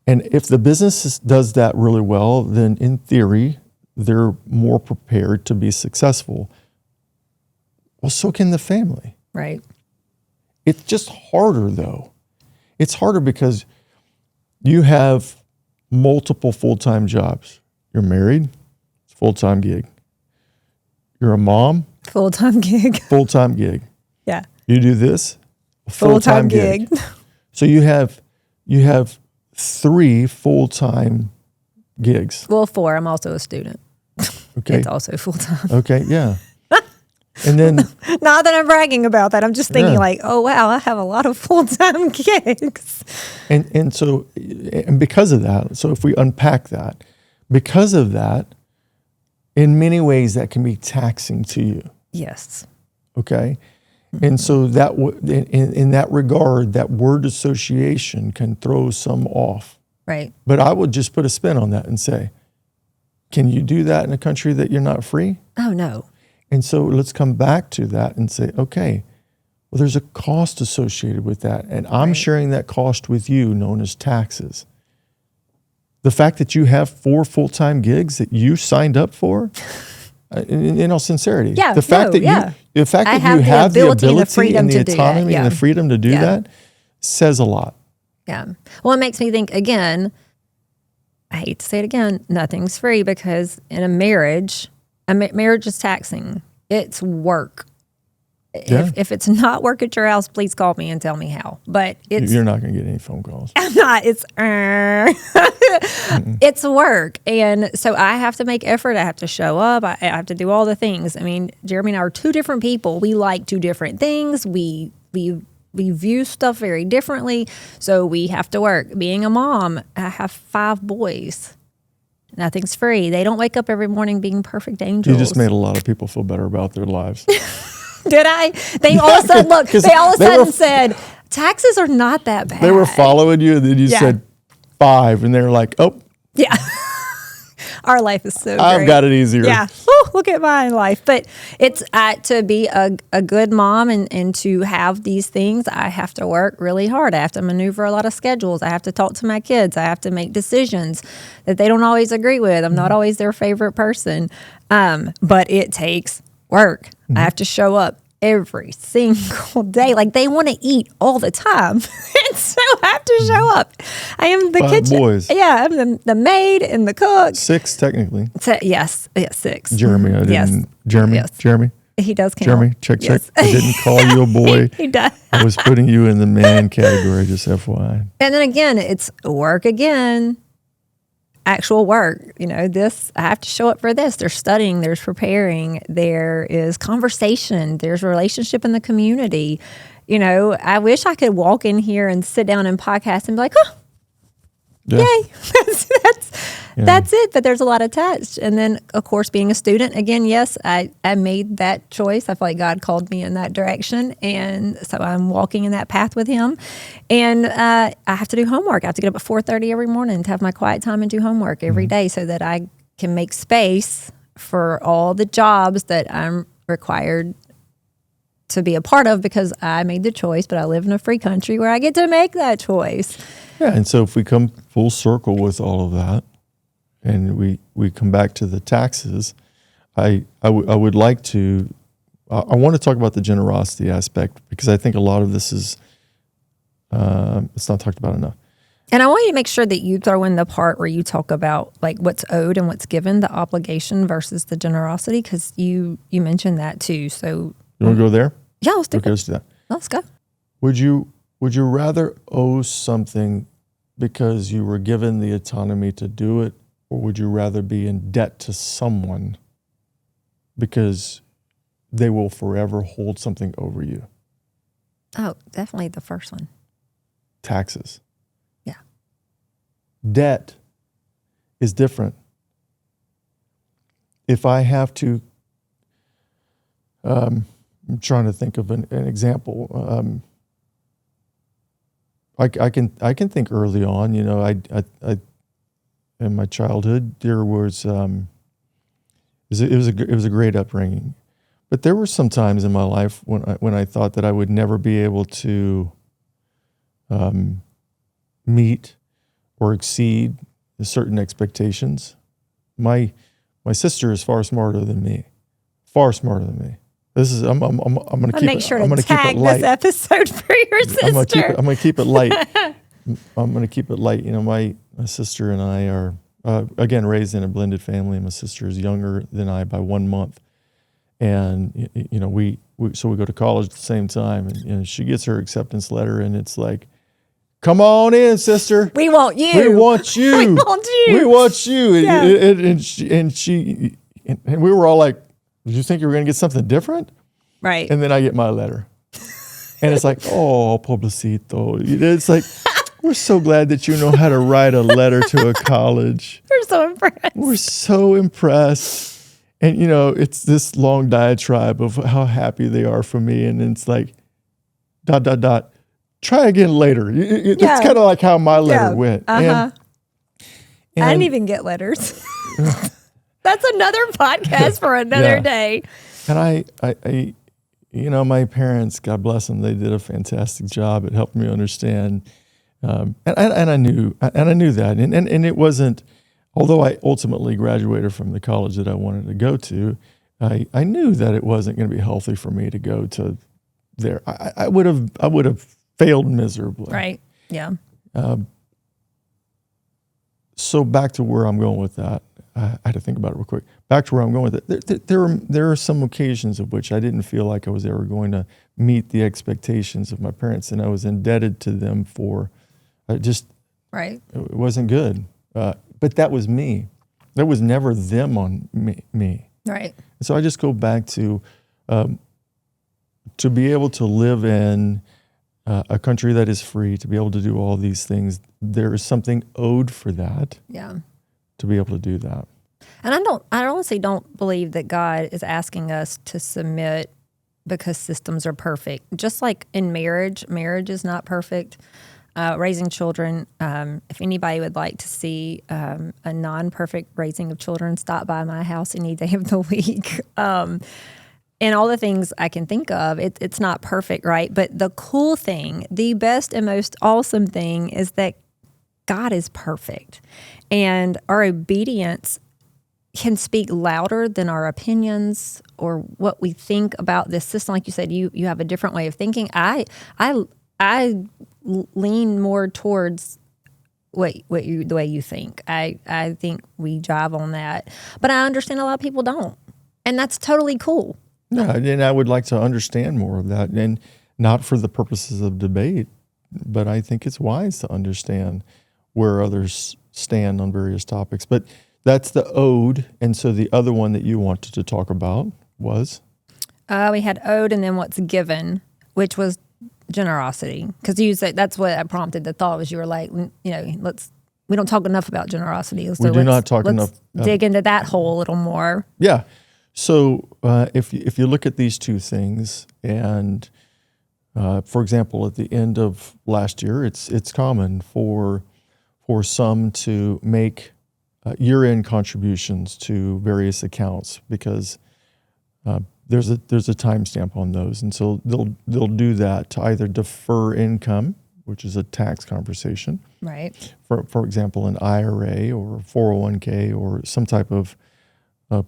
if the business does that really well, then in theory, they're more prepared to be successful. Well, so can the family. Right. It's just harder, though. It's harder because you have multiple full-time jobs. You're married, it's a full-time gig. You're a mom, full-time gig. Full-time gig. Yeah. You do this, full-time gig. So you have 3 full-time gigs. Well, 4. I'm also a student. Okay. It's also full-time. Okay, yeah. And then not that I'm bragging about that. I'm just thinking like, oh wow, I have a lot of full-time gigs. And so because of that, so if we unpack that, because of that, in many ways that can be taxing to you. Yes. Okay. And so that in that regard, that word association can throw some off. Right. But I would just put a spin on that and say, can you do that in a country that you're not free? Oh, no. And so let's come back to that and say, okay, Well, there's a cost associated with that. And I'm sharing that cost with you, known as taxes. The fact that you have 4 full-time gigs that you signed up for, in all sincerity, the fact that you have the ability and the autonomy and the freedom to do that says a lot. Yeah. Well, it makes me think, again, I hate to say it again, nothing's free, because in a marriage is taxing. It's work. Yeah. If it's not work at your house, please call me and tell me how. But you're not going to get any phone calls. I'm not. It's work. And so I have to make effort. I have to show up. I have to do all the things. I mean, Jeremy and I are 2 different people. We like 2 different things. We view stuff very differently. So we have to work. Being a mom, I have 5 boys. Nothing's free. They don't wake up every morning being perfect angels. You just made a lot of people feel better about their lives. Did I? They all of a sudden, look, they all of a sudden said, taxes are not that bad. They were following you, and then you said 5, and they're like, oh. Yeah. Our life is so great. I've got it easier. Yeah. Ooh, look at my life. But it's to be a good mom and to have these things, I have to work really hard. I have to maneuver a lot of schedules. I have to talk to my kids. I have to make decisions that they don't always agree with. I'm not always their favorite person. But it takes work. I have to show up every single day. Like, they want to eat all the time. And so I have to show up. I am the 5 kitchen. boys. Yeah, I'm the maid and the cook. 6, technically. Yes, 6. Jeremy, I didn't. Yes. Jeremy, Yes. Jeremy. He does count. Jeremy, check. Yes. I didn't call you a boy. He does. I was putting you in the man category, just FYI. And then again, it's work again. Actual work, this, I have to show up for this. There's studying, there's preparing, there is conversation, there's relationship in the community. I wish I could walk in here and sit down and podcast and be like, oh, yay. That's it. But there's a lot attached. And then, of course, being a student, again, yes, I made that choice. I feel like God called me in that direction. And so I'm walking in that path with him. And I have to do homework. I have to get up at 4:30 every morning to have my quiet time and do homework every day so that I can make space for all the jobs that I'm required to be a part of, because I made the choice, but I live in a free country where I get to make that choice. Yeah, and so if we come full circle with all of that, and we come back to the taxes, I would like to, I want to talk about the generosity aspect, because I think a lot of this is, it's not talked about enough. And I want you to make sure that you throw in the part where you talk about like what's owed and what's given, the obligation versus the generosity, because you mentioned that too. So you want to go there? Yeah, let's do it. Let's do that. Let's go. Would you rather owe something because you were given the autonomy to do it, or would you rather be in debt to someone because they will forever hold something over you? Oh, definitely the first one. Taxes. Yeah. Debt is different. If I have to, I'm trying to think of an example. I can think early on. I in my childhood there was it was a great upbringing, but there were some times in my life when I thought that I would never be able to meet or exceed certain expectations. My sister is far smarter than me. Far smarter than me. This is I'm going to keep make sure I'm to tag this episode for your sister. I'm going to keep it light. I'm going to keep it light. My sister and I are again raised in a blended family. My sister is younger than I by 1 month, and we go to college at the same time, and she gets her acceptance letter, and it's like, "Come on in, sister. We want you. We want you. We want you. We want you." Yeah. And we were all like, "Did you think you were going to get something different?" Right. And then I get my letter, and it's like, "Oh, pobrecito." It's like, we're so glad that you know how to write a letter to a college. We're so impressed. We're so impressed. And, it's this long diatribe of how happy they are for me. And it's like, ... Try again later. That's kind of like how my letter went. Uh-huh. And I didn't even get letters. That's another podcast for another day. And my parents, God bless them, they did a fantastic job at helping me understand. And I knew that. And it wasn't, although I ultimately graduated from the college that I wanted to go to, I knew that it wasn't going to be healthy for me to go to there. I would have failed miserably. Right. Yeah. So back to where I'm going with that. I had to think about it real quick. Back to where I'm going with it. There are some occasions of which I didn't feel like I was ever going to meet the expectations of my parents, and I was indebted to them for right. It wasn't good. But that was me. That was never them on me. Right. So I just go back to be able to live in a country that is free, to be able to do all these things. There is something owed for that. Yeah. To be able to do that. And I honestly don't believe that God is asking us to submit because systems are perfect. Just like in marriage is not perfect. Raising children, if anybody would like to see a non-perfect raising of children, stop by my house any day of the week. And all the things I can think of, it's not perfect, right? But the cool thing, the best and most awesome thing is that God is perfect. And our obedience can speak louder than our opinions or what we think about this system. Like you said, you have a different way of thinking. I lean more towards the way you think. I think we jive on that. But I understand a lot of people don't. And that's totally cool. Yeah, and I would like to understand more of that, and not for the purposes of debate, but I think it's wise to understand where others stand on various topics. But that's the owed, and so the other one that you wanted to talk about was? We had owed and then what's given, which was generosity. Because you said that's what I prompted the thought was you were like, we don't talk enough about generosity. So we do not talk enough. Dig into that hole a little more. Yeah. So if you look at these two things, and for example, at the end of last year, it's common for some to make year-end contributions to various accounts because there's a timestamp on those, and so they'll do that to either defer income, which is a tax conversation, right? For example, an IRA or 401k or some type of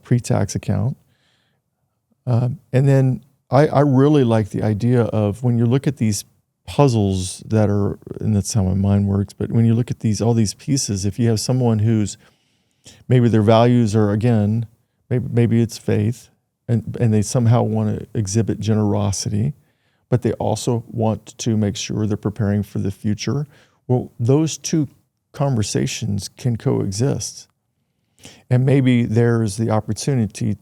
pre-tax account. And then I really like the idea of when you look at these puzzles that are, and that's how my mind works, but when you look at all these pieces, if you have someone who's maybe their values are, again, maybe it's faith, and they somehow want to exhibit generosity, but they also want to make sure they're preparing for the future. Well, those two conversations can coexist. And maybe there's the opportunity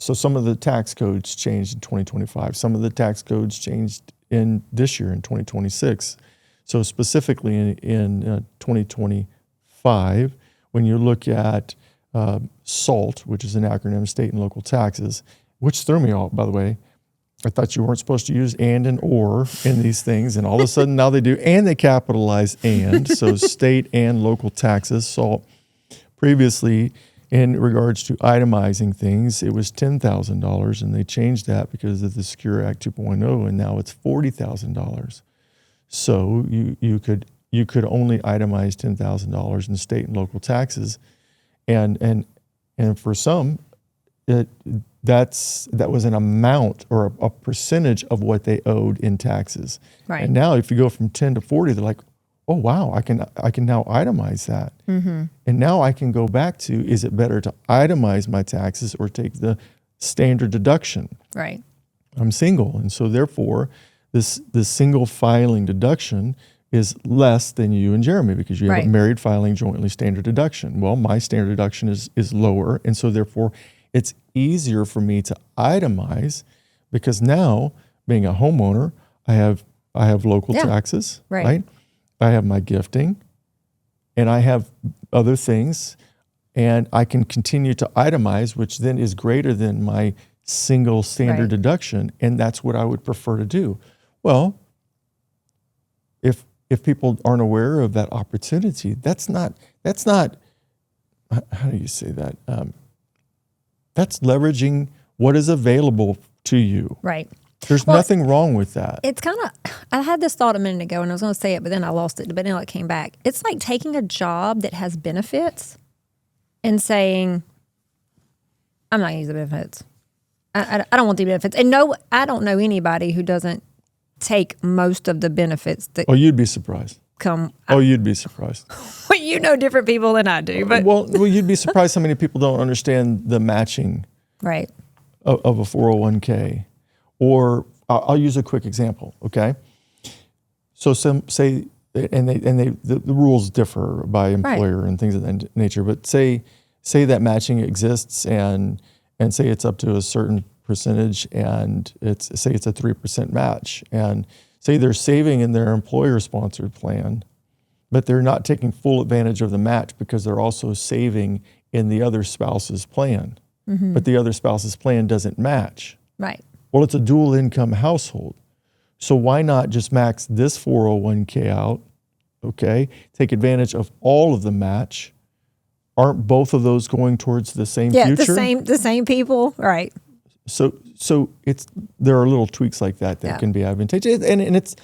so some of the tax codes changed in 2025. Some of the tax codes changed in this year in 2026. So specifically in 2025, when you look at SALT, which is an acronym, state and local taxes, which threw me off, by the way. I thought you weren't supposed to use and or in these things, and all of a sudden now they do, and they capitalize and. So state and local taxes, SALT. Previously, in regards to itemizing things, it was $10,000, and they changed that because of the Secure Act 2.0, and now it's $40,000. So you could only itemize $10,000 in state and local taxes, and for some, that was an amount or a percentage of what they owed in taxes. Right. And now, if you go from 10 to 40, they're like, oh wow, I can now itemize that. Mm-hmm. And now I can go back to, is it better to itemize my taxes or take the standard deduction? Right. I'm single, and so therefore, this single filing deduction is less than you and Jeremy because you have right. a married filing jointly standard deduction. Well, my standard deduction is lower, and so therefore, it's easier for me to itemize because now, being a homeowner, I have local taxes, right? I have my gifting, and I have other things, and I can continue to itemize, which then is greater than my single standard deduction, and that's what I would prefer to do. Well, if people aren't aware of that opportunity, that's not. How do you say that? That's leveraging what is available to you. Right. There's nothing wrong with that. It's kind of, I had this thought a minute ago and I was going to say it, but then I lost it. But then it came back. It's like taking a job that has benefits and saying, I'm not going to use the benefits. I don't want the benefits. And no, I don't know anybody who doesn't take most of the benefits that you'd be surprised. come. You'd be surprised. Well, you know different people than I do. But well, you'd be surprised how many people don't understand the matching right. of a 401k. Or I'll use a quick example, okay? So the rules differ by employer and things of that nature, but say that matching exists and say it's up to a certain percentage and say it's a 3% match, and say they're saving in their employer-sponsored plan, but they're not taking full advantage of the match because they're also saving in the other spouse's plan, but the other spouse's plan doesn't match. Right. Well, it's a dual income household. So why not just max this 401k out, okay? Take advantage of all of the match. Aren't both of those going towards the same future? Yeah, the same people, right. So there are little tweaks like that can be advantageous. And it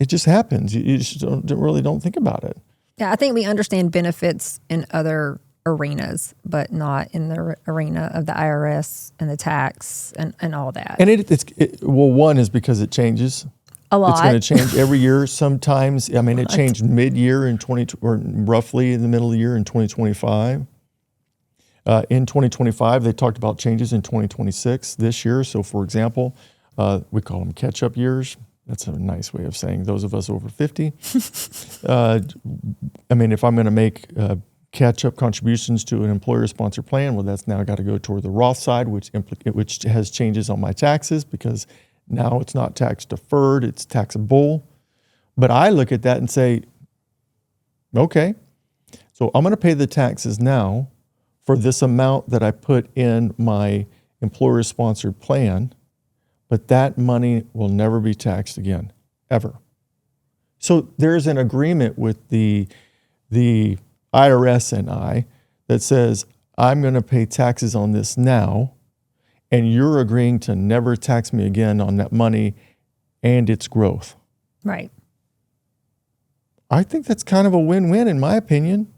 just happens. You just don't think about it. Yeah, I think we understand benefits in other arenas, but not in the arena of the IRS and the tax and all that. And one is because it changes a lot. It's going to change every year. Sometimes, it changed mid-year in or roughly in the middle of the year in 2025. In 2025, they talked about changes in 2026 this year. So, for example, we call them catch-up years. That's a nice way of saying those of us over 50. If I'm going to make catch-up contributions to an employer-sponsored plan, well, that's now got to go toward the Roth side, which has changes on my taxes because now it's not tax deferred, it's taxable. But I look at that and say, okay, so I'm going to pay the taxes now for this amount that I put in my employer-sponsored plan, but that money will never be taxed again, ever. So there's an agreement with the IRS and I that says, I'm going to pay taxes on this now, and you're agreeing to never tax me again on that money and its growth. Right. I think that's kind of a win-win in my opinion.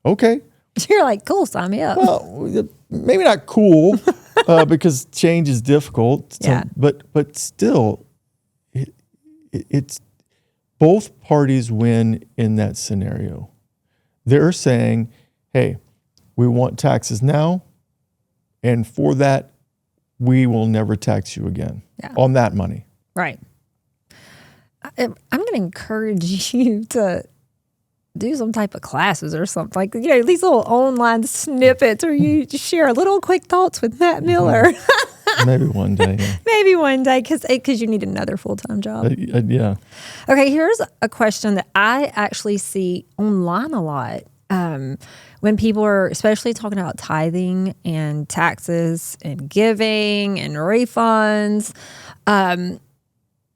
Okay. You're like, cool, sign me up. Well, maybe not cool because change is difficult. Yeah. But still, it's both parties win in that scenario. They're saying, hey, we want taxes now, and for that, we will never tax you again on that money. Right. I'm going to encourage you to do some type of classes or something, like, these little online snippets where you just share little quick thoughts with Matt Miller. Maybe one day. Yeah. Maybe one day, because you need another full-time job. Yeah. Okay, here's a question that I actually see online a lot. When people are especially talking about tithing and taxes and giving and refunds,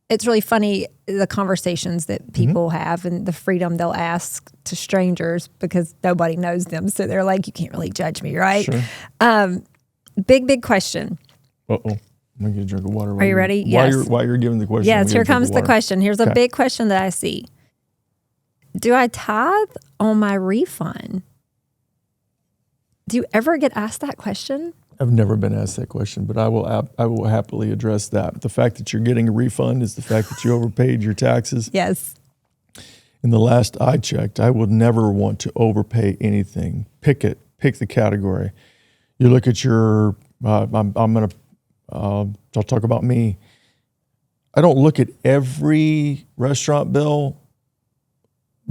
it's really funny, the conversations that people have and the freedom they'll ask to strangers because nobody knows them. So they're like, you can't really judge me, right? Sure. Big question. Uh-oh. I'm going to get a drink of water. Are you ready? Yes. While you're giving the question. Yes, here comes the question. Here's a big question that I see. Do I tithe on my refund? Do you ever get asked that question? I've never been asked that question, but I will happily address that. The fact that you're getting a refund is the fact that you overpaid your taxes. Yes. In the last I checked, I would never want to overpay anything. Pick the category. You look at your, I'll talk about me. I don't look at every restaurant bill,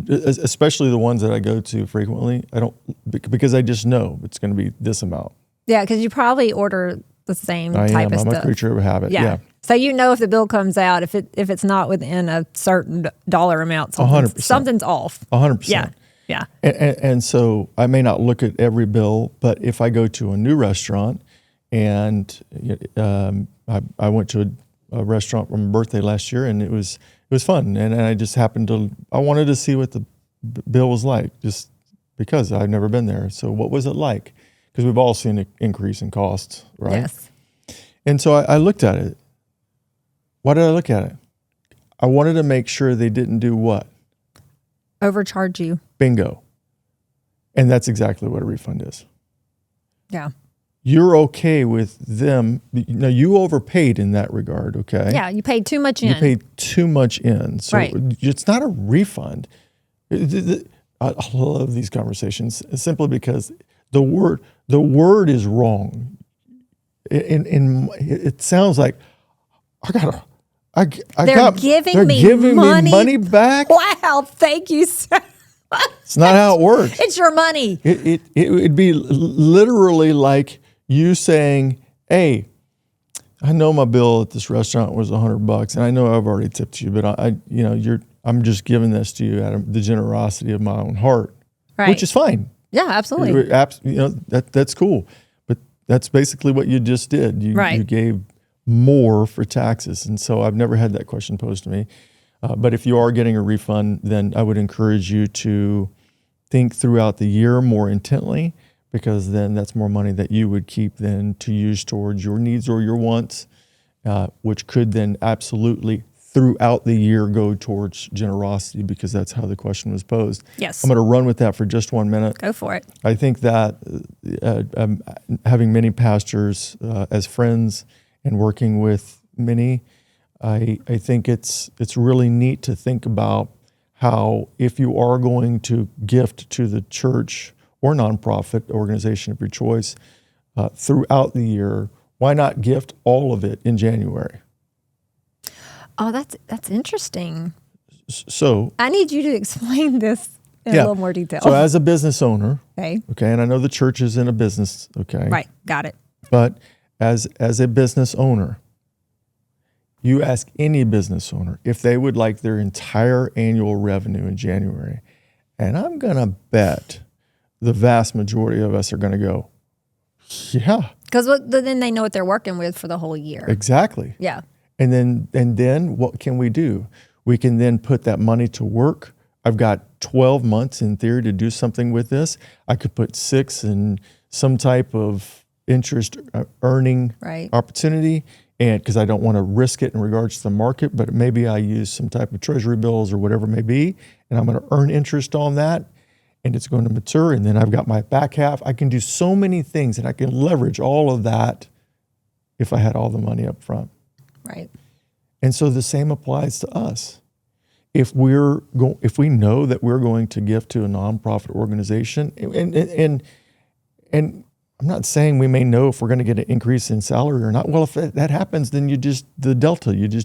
especially the ones that I go to frequently. I don't, because I just know it's going to be this amount. Yeah, because you probably order the same type of stuff. I'm a creature of habit. Yeah. So if the bill comes out, if it's not within a certain dollar amount, something's off. 100%. Yeah. And so I may not look at every bill, but if I go to a new restaurant and I went to a restaurant for my birthday last year and it was fun, and I just I wanted to see what the bill was like, just because I've never been there. So what was it like? because we've all seen an increase in costs, right? Yes. And so I looked at it. Why did I look at it? I wanted to make sure they didn't do what? Overcharge you. Bingo. And that's exactly what a refund is. Yeah. You're okay with them. Now, you overpaid in that regard, okay? Yeah, you paid too much in. You paid too much in. So Right. it's not a refund. I love these conversations simply because the word is wrong. It sounds like They're giving me money back. Wow, thank you so much. It's not how it works. It's your money. It would be literally like you saying, "Hey, I know my bill at this restaurant was $100, and I know I've already tipped you, but I'm just giving this to you out of the generosity of my own heart," Right. which is fine. Yeah, absolutely. That's cool. But that's basically what you just did. You gave more for taxes, and so I've never had that question posed to me. But if you are getting a refund, then I would encourage you to think throughout the year more intently, because then that's more money that you would keep then to use towards your needs or your wants, which could then absolutely throughout the year go towards generosity, because that's how the question was posed. Yes. I'm going to run with that for just 1 minute. Go for it. I think that having many pastors as friends and working with many, I think it's really neat to think about how, if you are going to gift to the church or nonprofit organization of your choice throughout the year, why not gift all of it in January? Oh, that's interesting. So I need you to explain this in a little more detail. So as a business owner, okay, and I know the church is in a business, okay? Right, got it. But as a business owner, you ask any business owner if they would like their entire annual revenue in January, and I'm going to bet the vast majority of us are going to go, yeah. Because then they know what they're working with for the whole year. Exactly. Yeah. And then what can we do? We can then put that money to work. I've got 12 months in theory to do something with this. I could put 6 in some type of interest earning opportunity, and because I don't want to risk it in regards to the market, but maybe I use some type of treasury bills or whatever it may be, and I'm going to earn interest on that, and it's going to mature, and then I've got my back half. I can do so many things, and I can leverage all of that if I had all the money up front. Right. And so the same applies to us. If we know that we're going to give to a nonprofit organization, and I'm not saying we may know if we're going to get an increase in salary or not. Well, if that happens, then you just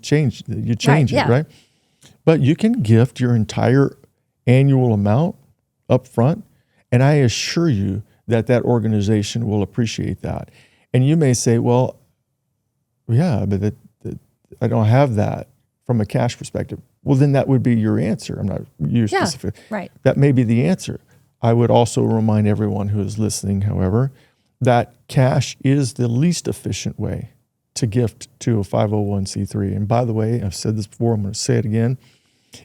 change it, right? But you can gift your entire annual amount up front, and I assure you that organization will appreciate that. And you may say, well, yeah, but I don't have that from a cash perspective. Well, then that would be your answer. I'm not you specific. Right. That may be the answer. I would also remind everyone who is listening, however, that cash is the least efficient way to gift to a 501c3. And by the way, I've said this before, I'm going to say it again.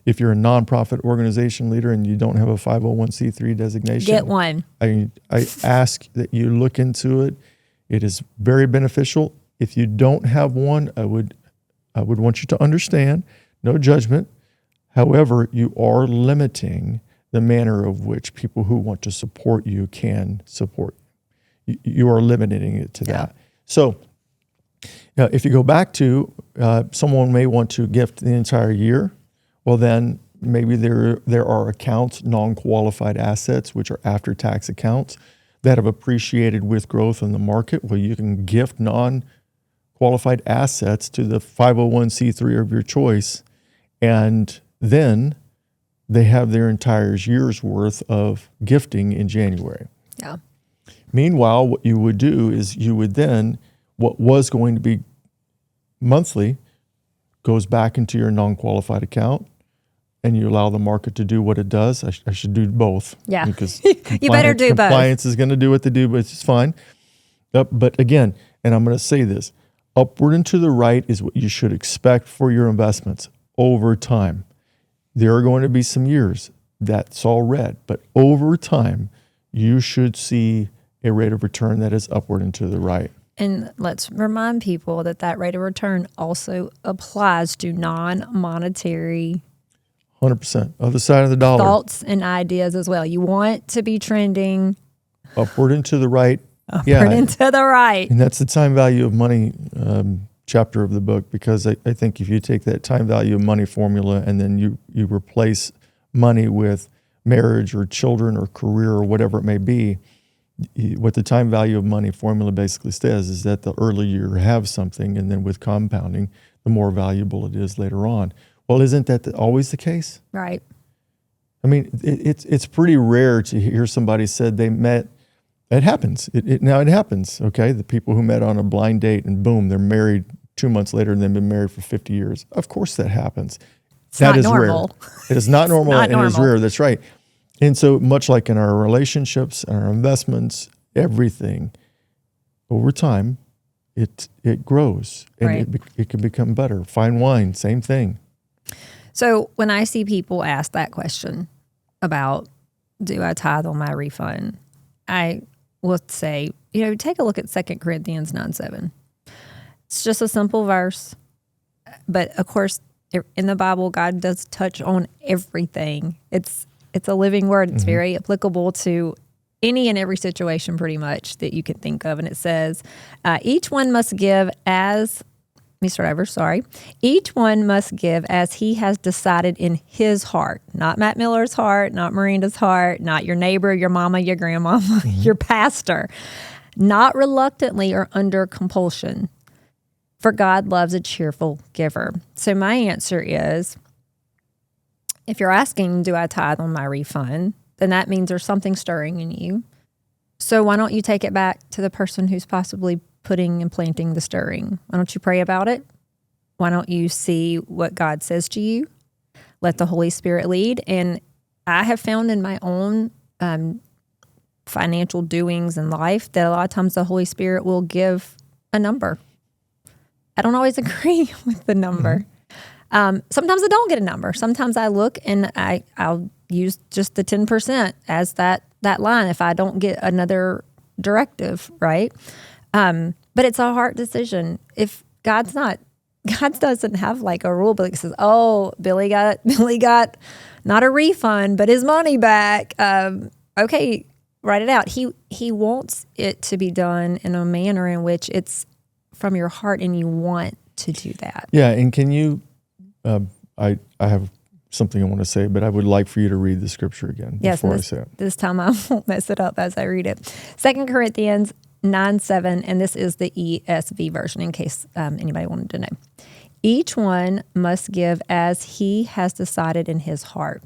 If you're a nonprofit organization leader and you don't have a 501c3 designation, get one. I ask that you look into it. It is very beneficial. If you don't have one, I would want you to understand, no judgment. However, you are limiting the manner of which people who want to support you can support you. You are limiting it to that. So if you go back to someone may want to gift the entire year, well then maybe there are accounts, non-qualified assets, which are after-tax accounts that have appreciated with growth in the market. Well, you can gift non-qualified assets to the 501c3 of your choice, and then they have their entire year's worth of gifting in January. Yeah. Meanwhile, what you would do is you would then, what was going to be monthly goes back into your non-qualified account, and you allow the market to do what it does. I should do both. Yeah. Because you better do both. Compliance is going to do what they do, but it's fine. But again, and I'm going to say this, upward and to the right is what you should expect for your investments over time. There are going to be some years that's all red, but over time, you should see a rate of return that is upward and to the right. And let's remind people that rate of return also applies to non-monetary 100%. Other side of the dollar. thoughts and ideas as well. You want to be trending Upward and to the right. upward and to the right. And that's the time value of money chapter of the book, because I think if you take that time value of money formula and then you replace money with marriage or children or career or whatever it may be, what the time value of money formula basically says is that the earlier you have something, and then with compounding, the more valuable it is later on. Well, isn't that always the case? Right. I mean, it's pretty rare to hear somebody said they met. It happens. Now it happens, okay? The people who met on a blind date and boom, they're married 2 months later and they've been married for 50 years. Of course that happens. That is rare. It is not normal and it is rare. That's right. And so much like in our relationships and our investments, everything, over time, it grows and right. it can become better. Fine wine, same thing. So when I see people ask that question about, do I tithe on my refund? I will say, take a look at 2 Corinthians 9:7. It's just a simple verse. But of course, in the Bible, God does touch on everything. It's a living word. It's very applicable to any and every situation pretty much that you can think of. And it says, each one must give as he has decided in his heart, not Matt Miller's heart, not Miranda's heart, not your neighbor, your mama, your grandmama, your pastor, not reluctantly or under compulsion. For God loves a cheerful giver. So my answer is, if you're asking, do I tithe on my refund, then that means there's something stirring in you. So why don't you take it back to the person who's possibly putting and planting the stirring? Why don't you pray about it? Why don't you see what God says to you? Let the Holy Spirit lead. And I have found in my own financial doings in life that a lot of times the Holy Spirit will give a number. I don't always agree with the number. Sometimes I don't get a number. Sometimes I look and I'll use just the 10% as that line if I don't get another directive, right? But it's a hard decision. If God doesn't have like a rule book that says, oh, Billy got not a refund, but his money back. Okay, write it out. He wants it to be done in a manner in which it's from your heart and you want to do that. Yeah, and can you, I have something I want to say, but I would like for you to read the scripture again before I say it. This time I won't mess it up as I read it. 2 Corinthians 9:7, and this is the ESV version in case anybody wanted to know. Each one must give as he has decided in his heart,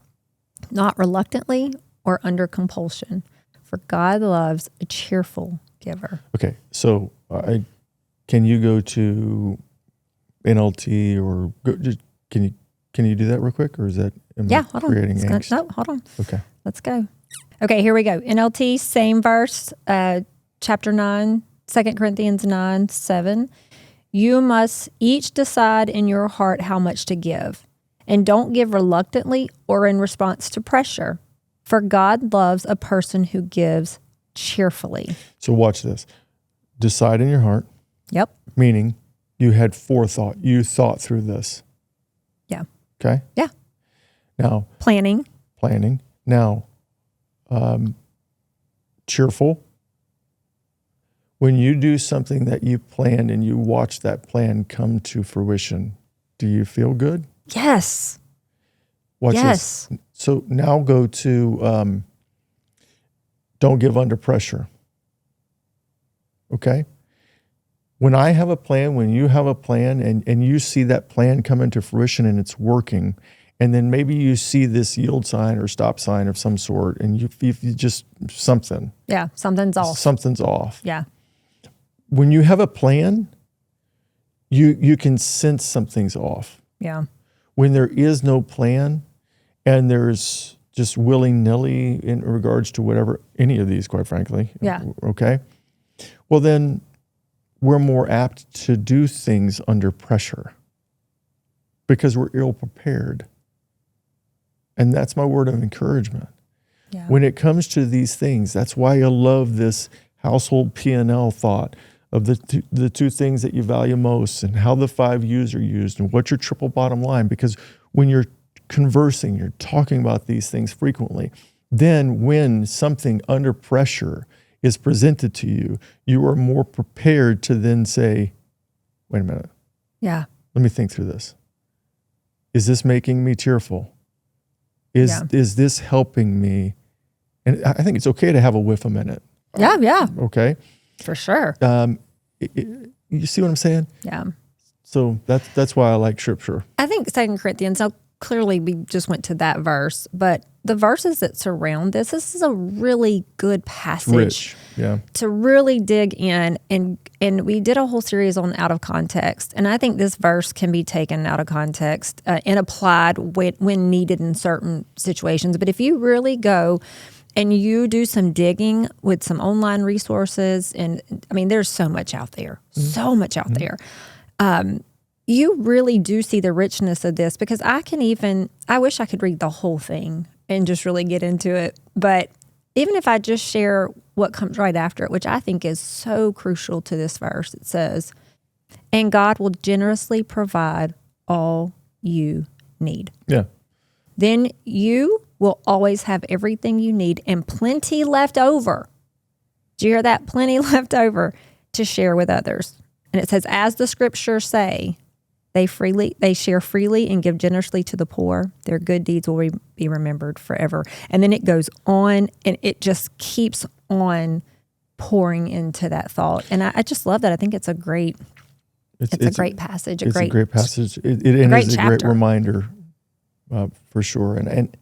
not reluctantly or under compulsion, for God loves a cheerful giver. Okay, so can you go to NLT or can you do that real quick, or is that creating angst? No, hold on. Okay, let's go. Okay, here we go. NLT, same verse, chapter 9, 2 Corinthians 9:7. You must each decide in your heart how much to give, and don't give reluctantly or in response to pressure, for God loves a person who gives cheerfully. So watch this. Decide in your heart. Yep. Meaning you had forethought. You thought through this. Yeah. Okay? Yeah. Now. Planning. Now, cheerful. When you do something that you planned and you watch that plan come to fruition, do you feel good? Yes. Watch this. So now go to don't give under pressure. Okay? When I have a plan, when you have a plan, and you see that plan come into fruition and it's working, and then maybe you see this yield sign or stop sign of some sort, and you just something. Yeah, something's off. Something's off. Yeah. When you have a plan, you can sense something's off. Yeah. When there is no plan and there's just willy-nilly in regards to whatever, any of these, quite frankly. Yeah. Okay. Well, then we're more apt to do things under pressure because we're ill-prepared. And that's my word of encouragement. Yeah. When it comes to these things, that's why I love this household P&L thought of the two things that you value most and how the 5 U's are used and what's your triple bottom line. Because when you're conversing, you're talking about these things frequently, then when something under pressure is presented to you, you are more prepared to then say, wait a minute. Yeah. Let me think through this. Is this making me cheerful? Is this helping me? And I think it's okay to have a whiff a minute. Yeah. Okay. For sure. You see what I'm saying? Yeah. So that's why I like Scripture. I think 2 Corinthians, now clearly we just went to that verse, but the verses that surround this is a really good passage. Rich. Yeah. To really dig in. And we did a whole series on out of context. And I think this verse can be taken out of context and applied when needed in certain situations. But if you really go and you do some digging with some online resources, and I mean, there's so much out there, there. You really do see the richness of this, because I wish I could read the whole thing and just really get into it. But even if I just share what comes right after it, which I think is so crucial to this verse, it says, and God will generously provide all you need. Yeah. Then you will always have everything you need and plenty left over. Do you hear that? Plenty left over to share with others. And it says, as the scriptures say, they share freely and give generously to the poor. Their good deeds will be remembered forever. And then it goes on, and it just keeps on pouring into that thought. And I just love that. I think it's a great passage. It's a great passage. It is a great reminder, for sure. And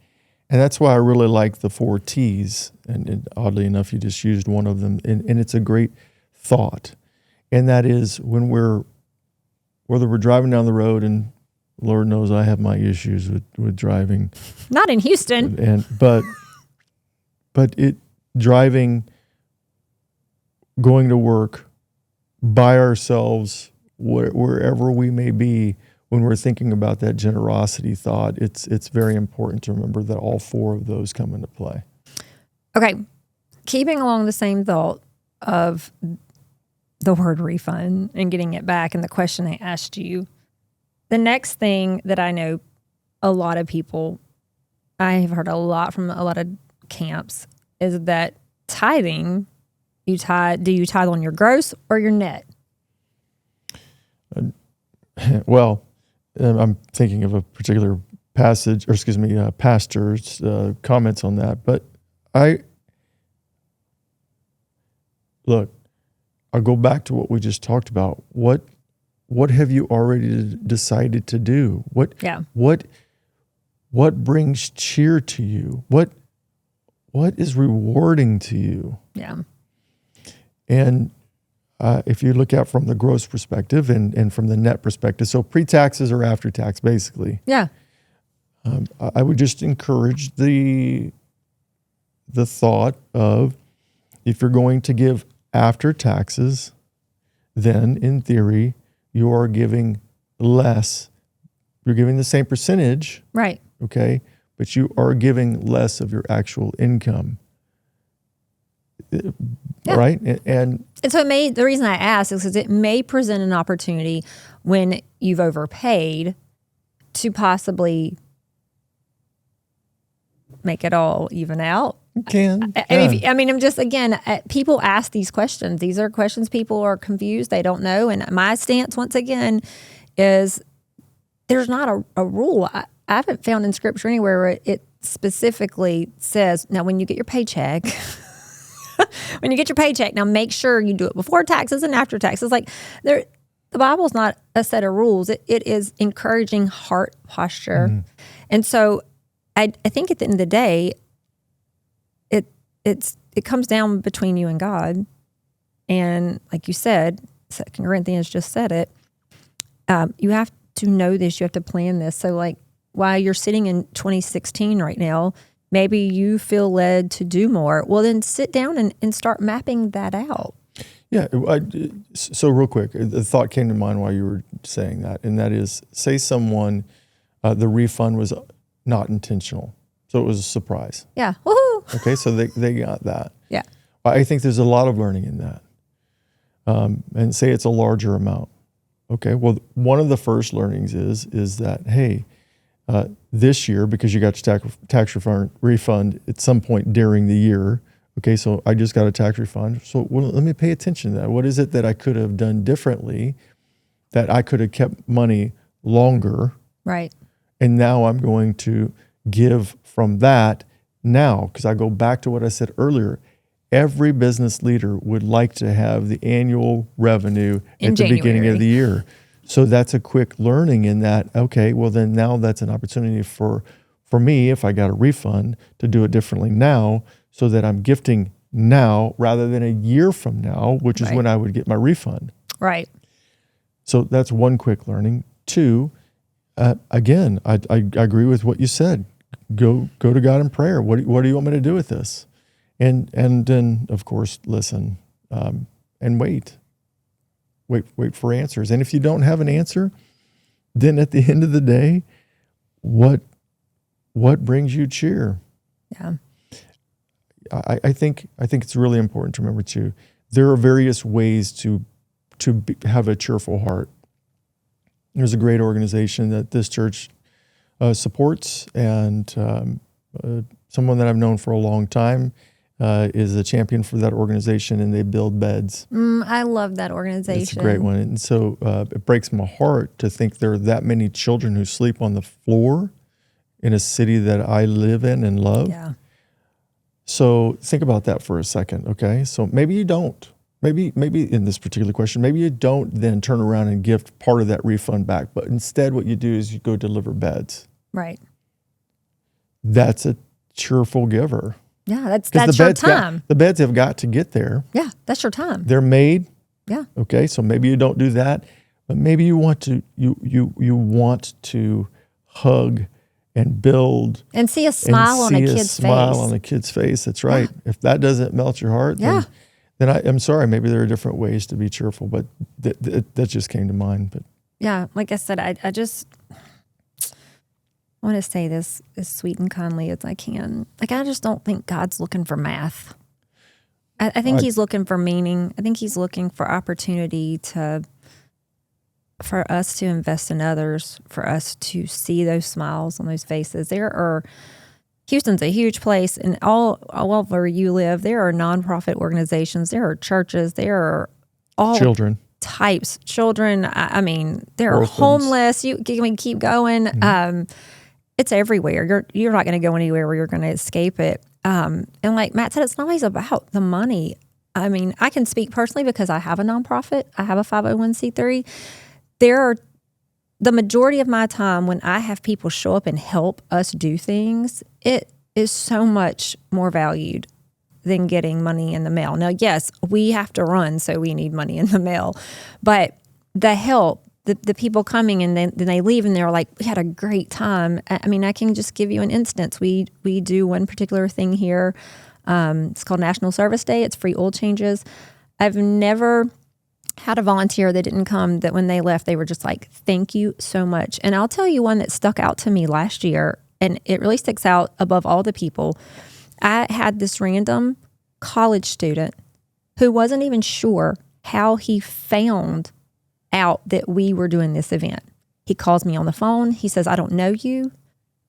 that's why I really like the 4 T's. And oddly enough, you just used one of them. And it's a great thought. And that is whether we're driving down the road, and Lord knows I have my issues with driving. Not in Houston. But driving, going to work by ourselves, wherever we may be, when we're thinking about that generosity thought, it's very important to remember that all 4 of those come into play. Okay, keeping along the same thought of the word refund and getting it back and the question I asked you, the next thing that I know a lot of people, I have heard a lot from a lot of camps, is that tithing, do you tithe on your gross or your net? Well, I'm thinking of a particular passage, pastor's comments on that. But I'll go back to what we just talked about. What have you already decided to do? What brings cheer to you? What is rewarding to you? Yeah. And if you look at from the gross perspective and from the net perspective, so pre-taxes or after tax, basically. Yeah. I would just encourage the thought of, if you're going to give after taxes, then in theory, you are giving less. You're giving the same percentage. Right. Okay. But you are giving less of your actual income. Yeah. Right. And so the reason I ask is because it may present an opportunity when you've overpaid to possibly make it all even out. I'm just, again, people ask these questions. These are questions people are confused. They don't know. And my stance, once again, is there's not a rule. I haven't found in Scripture anywhere where it specifically says, now when you get your paycheck, now make sure you do it before taxes and after taxes. Like the Bible's not a set of rules. It is encouraging heart posture. Mm-hmm. And so I think at the end of the day, it comes down between you and God. And like you said, 2 Corinthians just said it, you have to know this, you have to plan this. So like while you're sitting in 2016 right now, maybe you feel led to do more. Well, then sit down and start mapping that out. Yeah. So real quick, the thought came to mind while you were saying that, and that is, say someone, the refund was not intentional. So it was a surprise. Yeah. Woohoo! Okay, so they got that. Yeah. I think there's a lot of learning in that. And say it's a larger amount. Okay, well, one of the first learnings is that, hey, this year, because you got your tax refund at some point during the year, okay, so I just got a tax refund. So let me pay attention to that. What is it that I could have done differently, that I could have kept money longer? Right. And now I'm going to give from that now, because I go back to what I said earlier. Every business leader would like to have the annual revenue at the beginning of the year. So that's a quick learning in that, okay, well then now that's an opportunity for me, if I got a refund, to do it differently now, so that I'm gifting now rather than a year from now, which is when I would get my refund. Right. So that's one quick learning. Two, again, I agree with what you said. Go to God in prayer. What do you want me to do with this? And then, of course, listen and wait for answers. And if you don't have an answer, then at the end of the day, what brings you cheer? Yeah. I think it's really important to remember too. There are various ways to have a cheerful heart. There's a great organization that this church supports, and someone that I've known for a long time is a champion for that organization, and they build beds. I love that organization. It's a great one. And so it breaks my heart to think there are that many children who sleep on the floor in a city that I live in and love. Yeah. So think about that for a second, okay? So maybe you don't. Maybe in this particular question, maybe you don't then turn around and gift part of that refund back, but instead what you do is you go deliver beds. Right. That's a cheerful giver. Yeah, that's your time. The beds have got to get there. Yeah, that's your time. They're made. Yeah. Okay, so maybe you don't do that, but maybe you want to you want to hug and build and see a smile on a kid's face. On a kid's face. That's right. Yeah. If that doesn't melt your heart, then I'm sorry. Maybe there are different ways to be cheerful, but that just came to mind. But yeah, like I said, I just want to say this as sweet and kindly as I can. Like, I just don't think God's looking for math. I think he's looking for meaning. I think he's looking for opportunity for us to invest in others, for us to see those smiles on those faces. Houston's a huge place, and all over you live, there are nonprofit organizations, there are churches, there are all children types. Children, I mean, there are orphans. Homeless. You can keep going. Mm-hmm. It's everywhere. You're not going to go anywhere where you're going to escape it. And like Matt said, it's not always about the money. I mean, I can speak personally because I have a nonprofit. I have a 501c3. The majority of my time when I have people show up and help us do things, it is so much more valued than getting money in the mail. Now, yes, we have to run, so we need money in the mail. But the help, the people coming and then they leave and they're like, we had a great time. I mean, I can just give you an instance. We do one particular thing here. It's called National Service Day. It's free oil changes. I've never had a volunteer that didn't come that when they left, they were just like, thank you so much. And I'll tell you one that stuck out to me last year, and it really sticks out above all the people. I had this random college student who wasn't even sure how he found out that we were doing this event. He calls me on the phone. He says, I don't know you.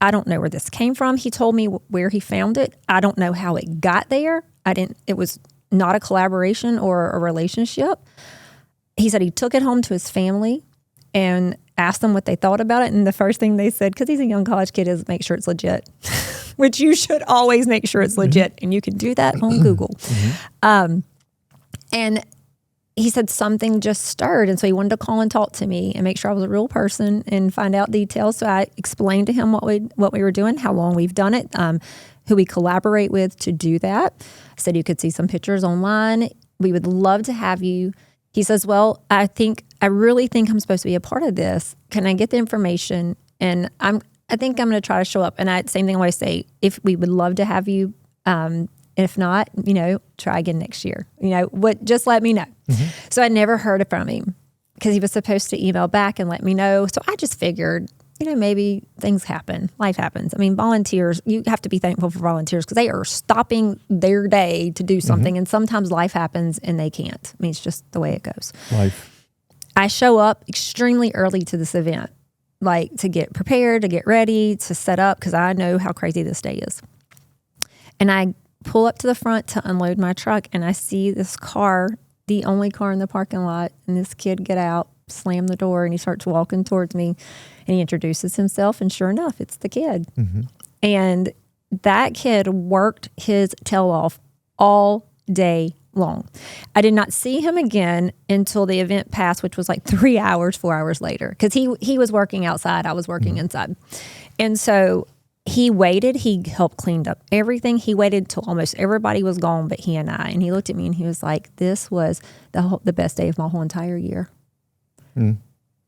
I don't know where this came from. He told me where he found it. I don't know how it got there. It was not a collaboration or a relationship. He said he took it home to his family and asked them what they thought about it. And the first thing they said, because he's a young college kid, is make sure it's legit, which you should always make sure it's legit. And you can do that on Google. Mm-hmm. And he said something just stirred. And so he wanted to call and talk to me and make sure I was a real person and find out details. So I explained to him what we were doing, how long we've done it, who we collaborate with to do that. I said you could see some pictures online. We would love to have you. He says, well, I really think I'm supposed to be a part of this. Can I get the information? And I think I'm going to try to show up. And same thing I always say, if we would love to have you, if not, try again next year. Just let me know. Mm-hmm. So I never heard from him because he was supposed to email back and let me know. So I just figured, maybe things happen. Life happens. I mean, volunteers, you have to be thankful for volunteers because they are stopping their day to do something. And sometimes life happens and they can't. I mean, it's just the way it goes. Life. I show up extremely early to this event, like to get prepared, to get ready, to set up, because I know how crazy this day is. And I pull up to the front to unload my truck, and I see this car, the only car in the parking lot, and this kid get out, slam the door, and he starts walking towards me, and he introduces himself, and sure enough, it's the kid. And that kid worked his tail off all day long. I did not see him again until the event passed, which was like 3 hours, 4 hours later, because he was working outside, I was working inside. And so he waited. He helped clean up everything. He waited till almost everybody was gone but he and I. And he looked at me and he was like, this was the best day of my whole entire year. And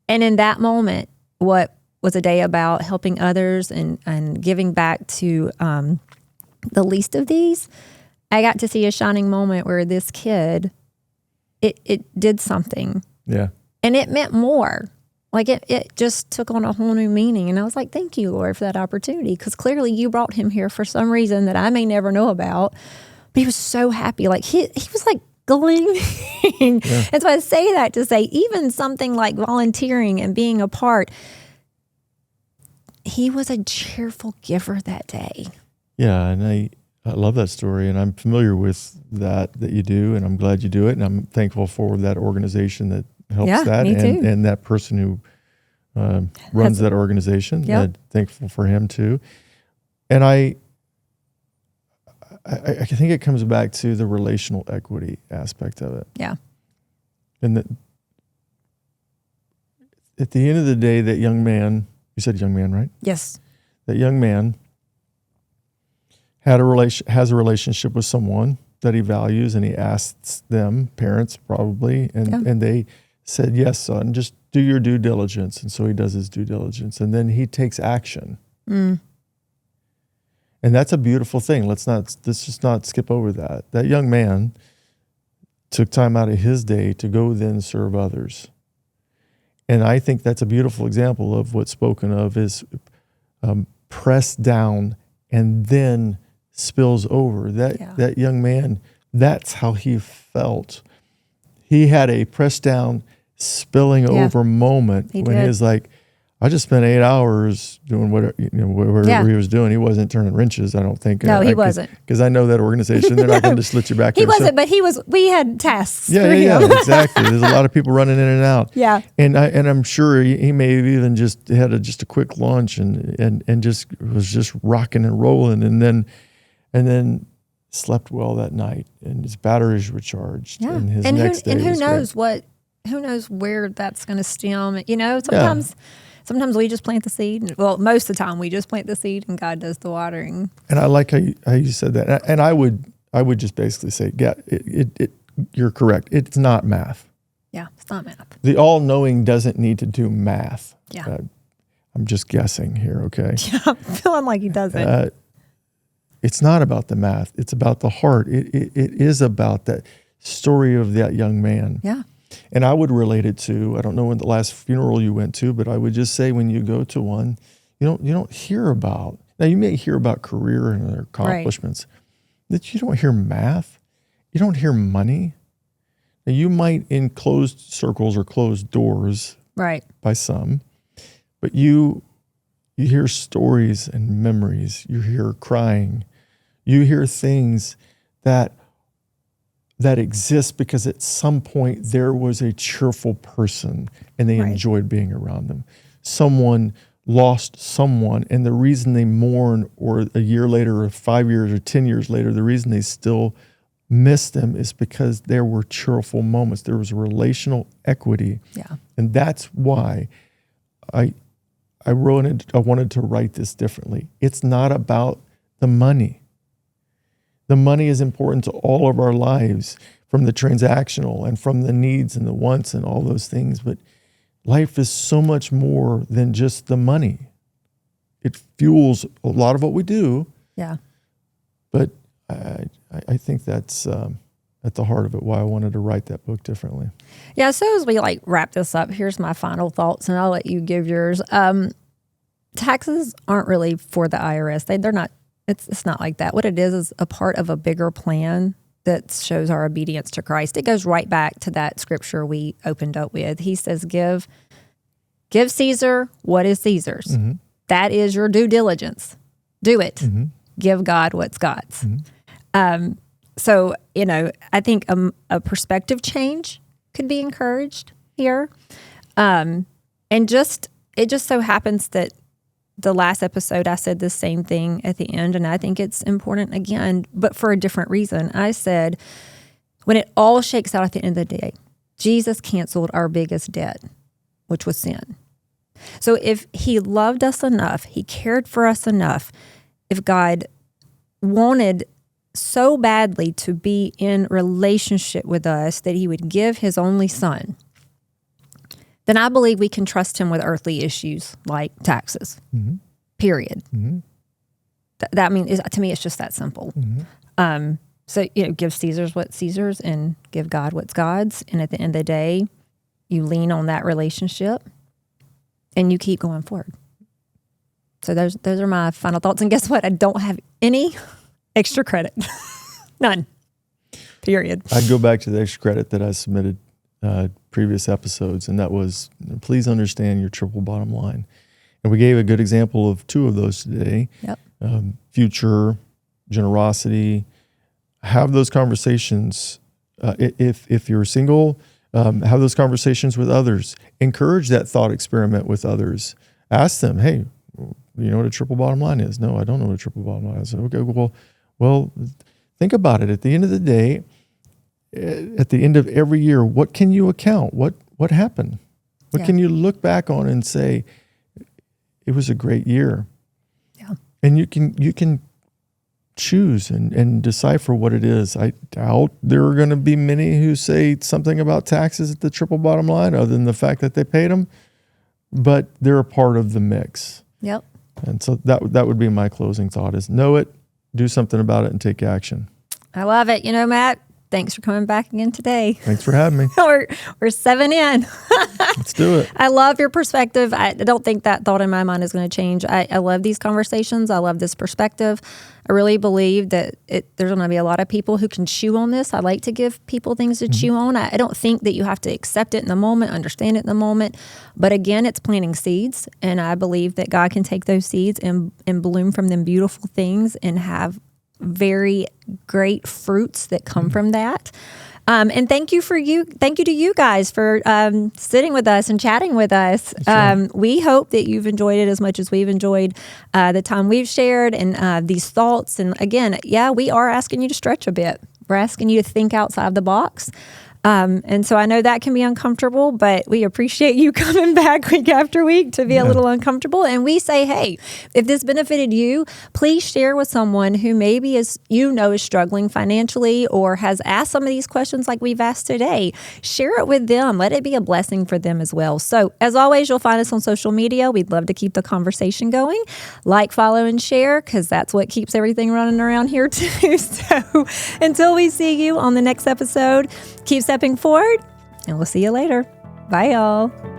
in that moment, what was a day about helping others and giving back to the least of these, I got to see a shining moment where this kid, it did something. Yeah. And it meant more. Like it just took on a whole new meaning. And I was like, thank you, Lord, for that opportunity. Because clearly you brought him here for some reason that I may never know about. But he was so happy. Like he was like gleaming. Yeah. And so I say that to say, even something like volunteering and being a part, he was a cheerful giver that day. Yeah. And I love that story. And I'm familiar with that you do. And I'm glad you do it. And I'm thankful for that organization that helps that, and that person who runs that organization. Yep. Thankful for him too. And I think it comes back to the relational equity aspect of it. Yeah. And that at the end of the day, that young man, you said young man, right? Yes. That young man has a relationship with someone that he values, and he asks them, parents probably, and they said, yes, son, just do your due diligence. And so he does his due diligence, and then he takes action. And that's a beautiful thing. Let's just not skip over that. That young man took time out of his day to go then serve others. And I think that's a beautiful example of what's spoken of is pressed down and then spills over. That young man, that's how he felt. He had a pressed down, spilling over moment he was like, I just spent 8 hours doing whatever he was doing. He wasn't turning wrenches, I don't think. No, he wasn't. Because I know that organization, they're not going to just let you back there. He wasn't, but we had tasks. Yeah, exactly. There's a lot of people running in and out. Yeah. And I'm sure he may have even just had a quick lunch and just was just rocking and rolling, and then slept well that night, and his batteries were charged. Yeah. And his and next day who knows great. Who knows where that's going to stem. Sometimes we just plant the seed. Well, most of the time we just plant the seed and God does the watering. And I like how you said that. And I would just basically say, you're correct. It's not math. Yeah, it's not math. The all-knowing doesn't need to do math. Yeah. I'm just guessing here, okay? Yeah, I'm feeling like he doesn't. It's not about the math. It's about the heart. It is about that story of that young man. Yeah. And I would relate it to, I don't know when the last funeral you went to, but I would just say when you go to one, you don't hear about, now you may hear about career and their accomplishments, that you don't hear math. You don't hear money. Now you might in closed circles or closed doors by some, but you hear stories and memories. You hear crying. You hear things that exist because at some point there was a cheerful person and they enjoyed being around them. Someone lost someone, and the reason they mourn, or a year later or 5 years or 10 years later, the reason they still miss them is because there were cheerful moments. There was relational equity. Yeah. And that's why I wanted to write this differently. It's not about the money. The money is important to all of our lives, from the transactional and from the needs and the wants and all those things. But life is so much more than just the money. It fuels a lot of what we do. Yeah. But I think that's at the heart of it, why I wanted to write that book differently. Yeah. So as we wrap this up, here's my final thoughts, and I'll let you give yours. taxes aren't really for the IRS. They're not. It's not like that. What it is a part of a bigger plan that shows our obedience to Christ. It goes right back to that scripture we opened up with. He says, "Give Caesar what is Caesar's." Mm-hmm. That is your due diligence. Do it. Mm-hmm. Give God what's God's. Mm-hmm. So, I think a perspective change could be encouraged here. And it just so happens that the last episode, I said the same thing at the end, and I think it's important again, but for a different reason. I said, when it all shakes out at the end of the day, Jesus canceled our biggest debt, which was sin. So if he loved us enough, he cared for us enough, if God wanted so badly to be in relationship with us that he would give his only son, then I believe we can trust him with earthly issues like taxes, period. Mm-hmm. That means, to me, it's just that simple. Mm-hmm. So, give Caesar's what's Caesar's and give God what's God's. And at the end of the day, you lean on that relationship and you keep going forward. So those are my final thoughts. And guess what? I don't have any extra credit. None. Period. I'd go back to the extra credit that I submitted previous episodes, and that was, please understand your triple bottom line. And we gave a good example of two of those today. Yep. Future, generosity. Have those conversations. If you're single, have those conversations with others. Encourage that thought experiment with others. Ask them, hey, you know what a triple bottom line is? No, I don't know what a triple bottom line is. Okay, well, think about it. At the end of the day, at the end of every year, what can you account? What happened? What can you look back on and say, it was a great year? Yeah. And you can choose and decipher what it is. I doubt there are going to be many who say something about taxes at the triple bottom line other than the fact that they paid them, but they're a part of the mix. Yep. And so that would be my closing thought is know it, do something about it, and take action. I love it. Matt, thanks for coming back again today. Thanks for having me. We're 7 in. Let's do it. I love your perspective. I don't think that thought in my mind is going to change. I love these conversations. I love this perspective. I really believe that there's going to be a lot of people who can chew on this. I like to give people things to chew on. I don't think that you have to accept it in the moment, understand it in the moment. But again, it's planting seeds. And I believe that God can take those seeds and bloom from them beautiful things and have very great fruits that come from that. And thank you to you guys for sitting with us and chatting with us. Sure. We hope that you've enjoyed it as much as we've enjoyed the time we've shared and these thoughts. And again, we are asking you to stretch a bit. We're asking you to think outside the box. And so I know that can be uncomfortable, but we appreciate you coming back week after week to be a little uncomfortable. And we say, hey, if this benefited you, please share with someone who maybe is struggling financially or has asked some of these questions like we've asked today. Share it with them. Let it be a blessing for them as well. So as always, you'll find us on social media. We'd love to keep the conversation going. Like, follow, and share, because that's what keeps everything running around here too. So until we see you on the next episode, keep stepping forward, and we'll see you later. Bye, y'all.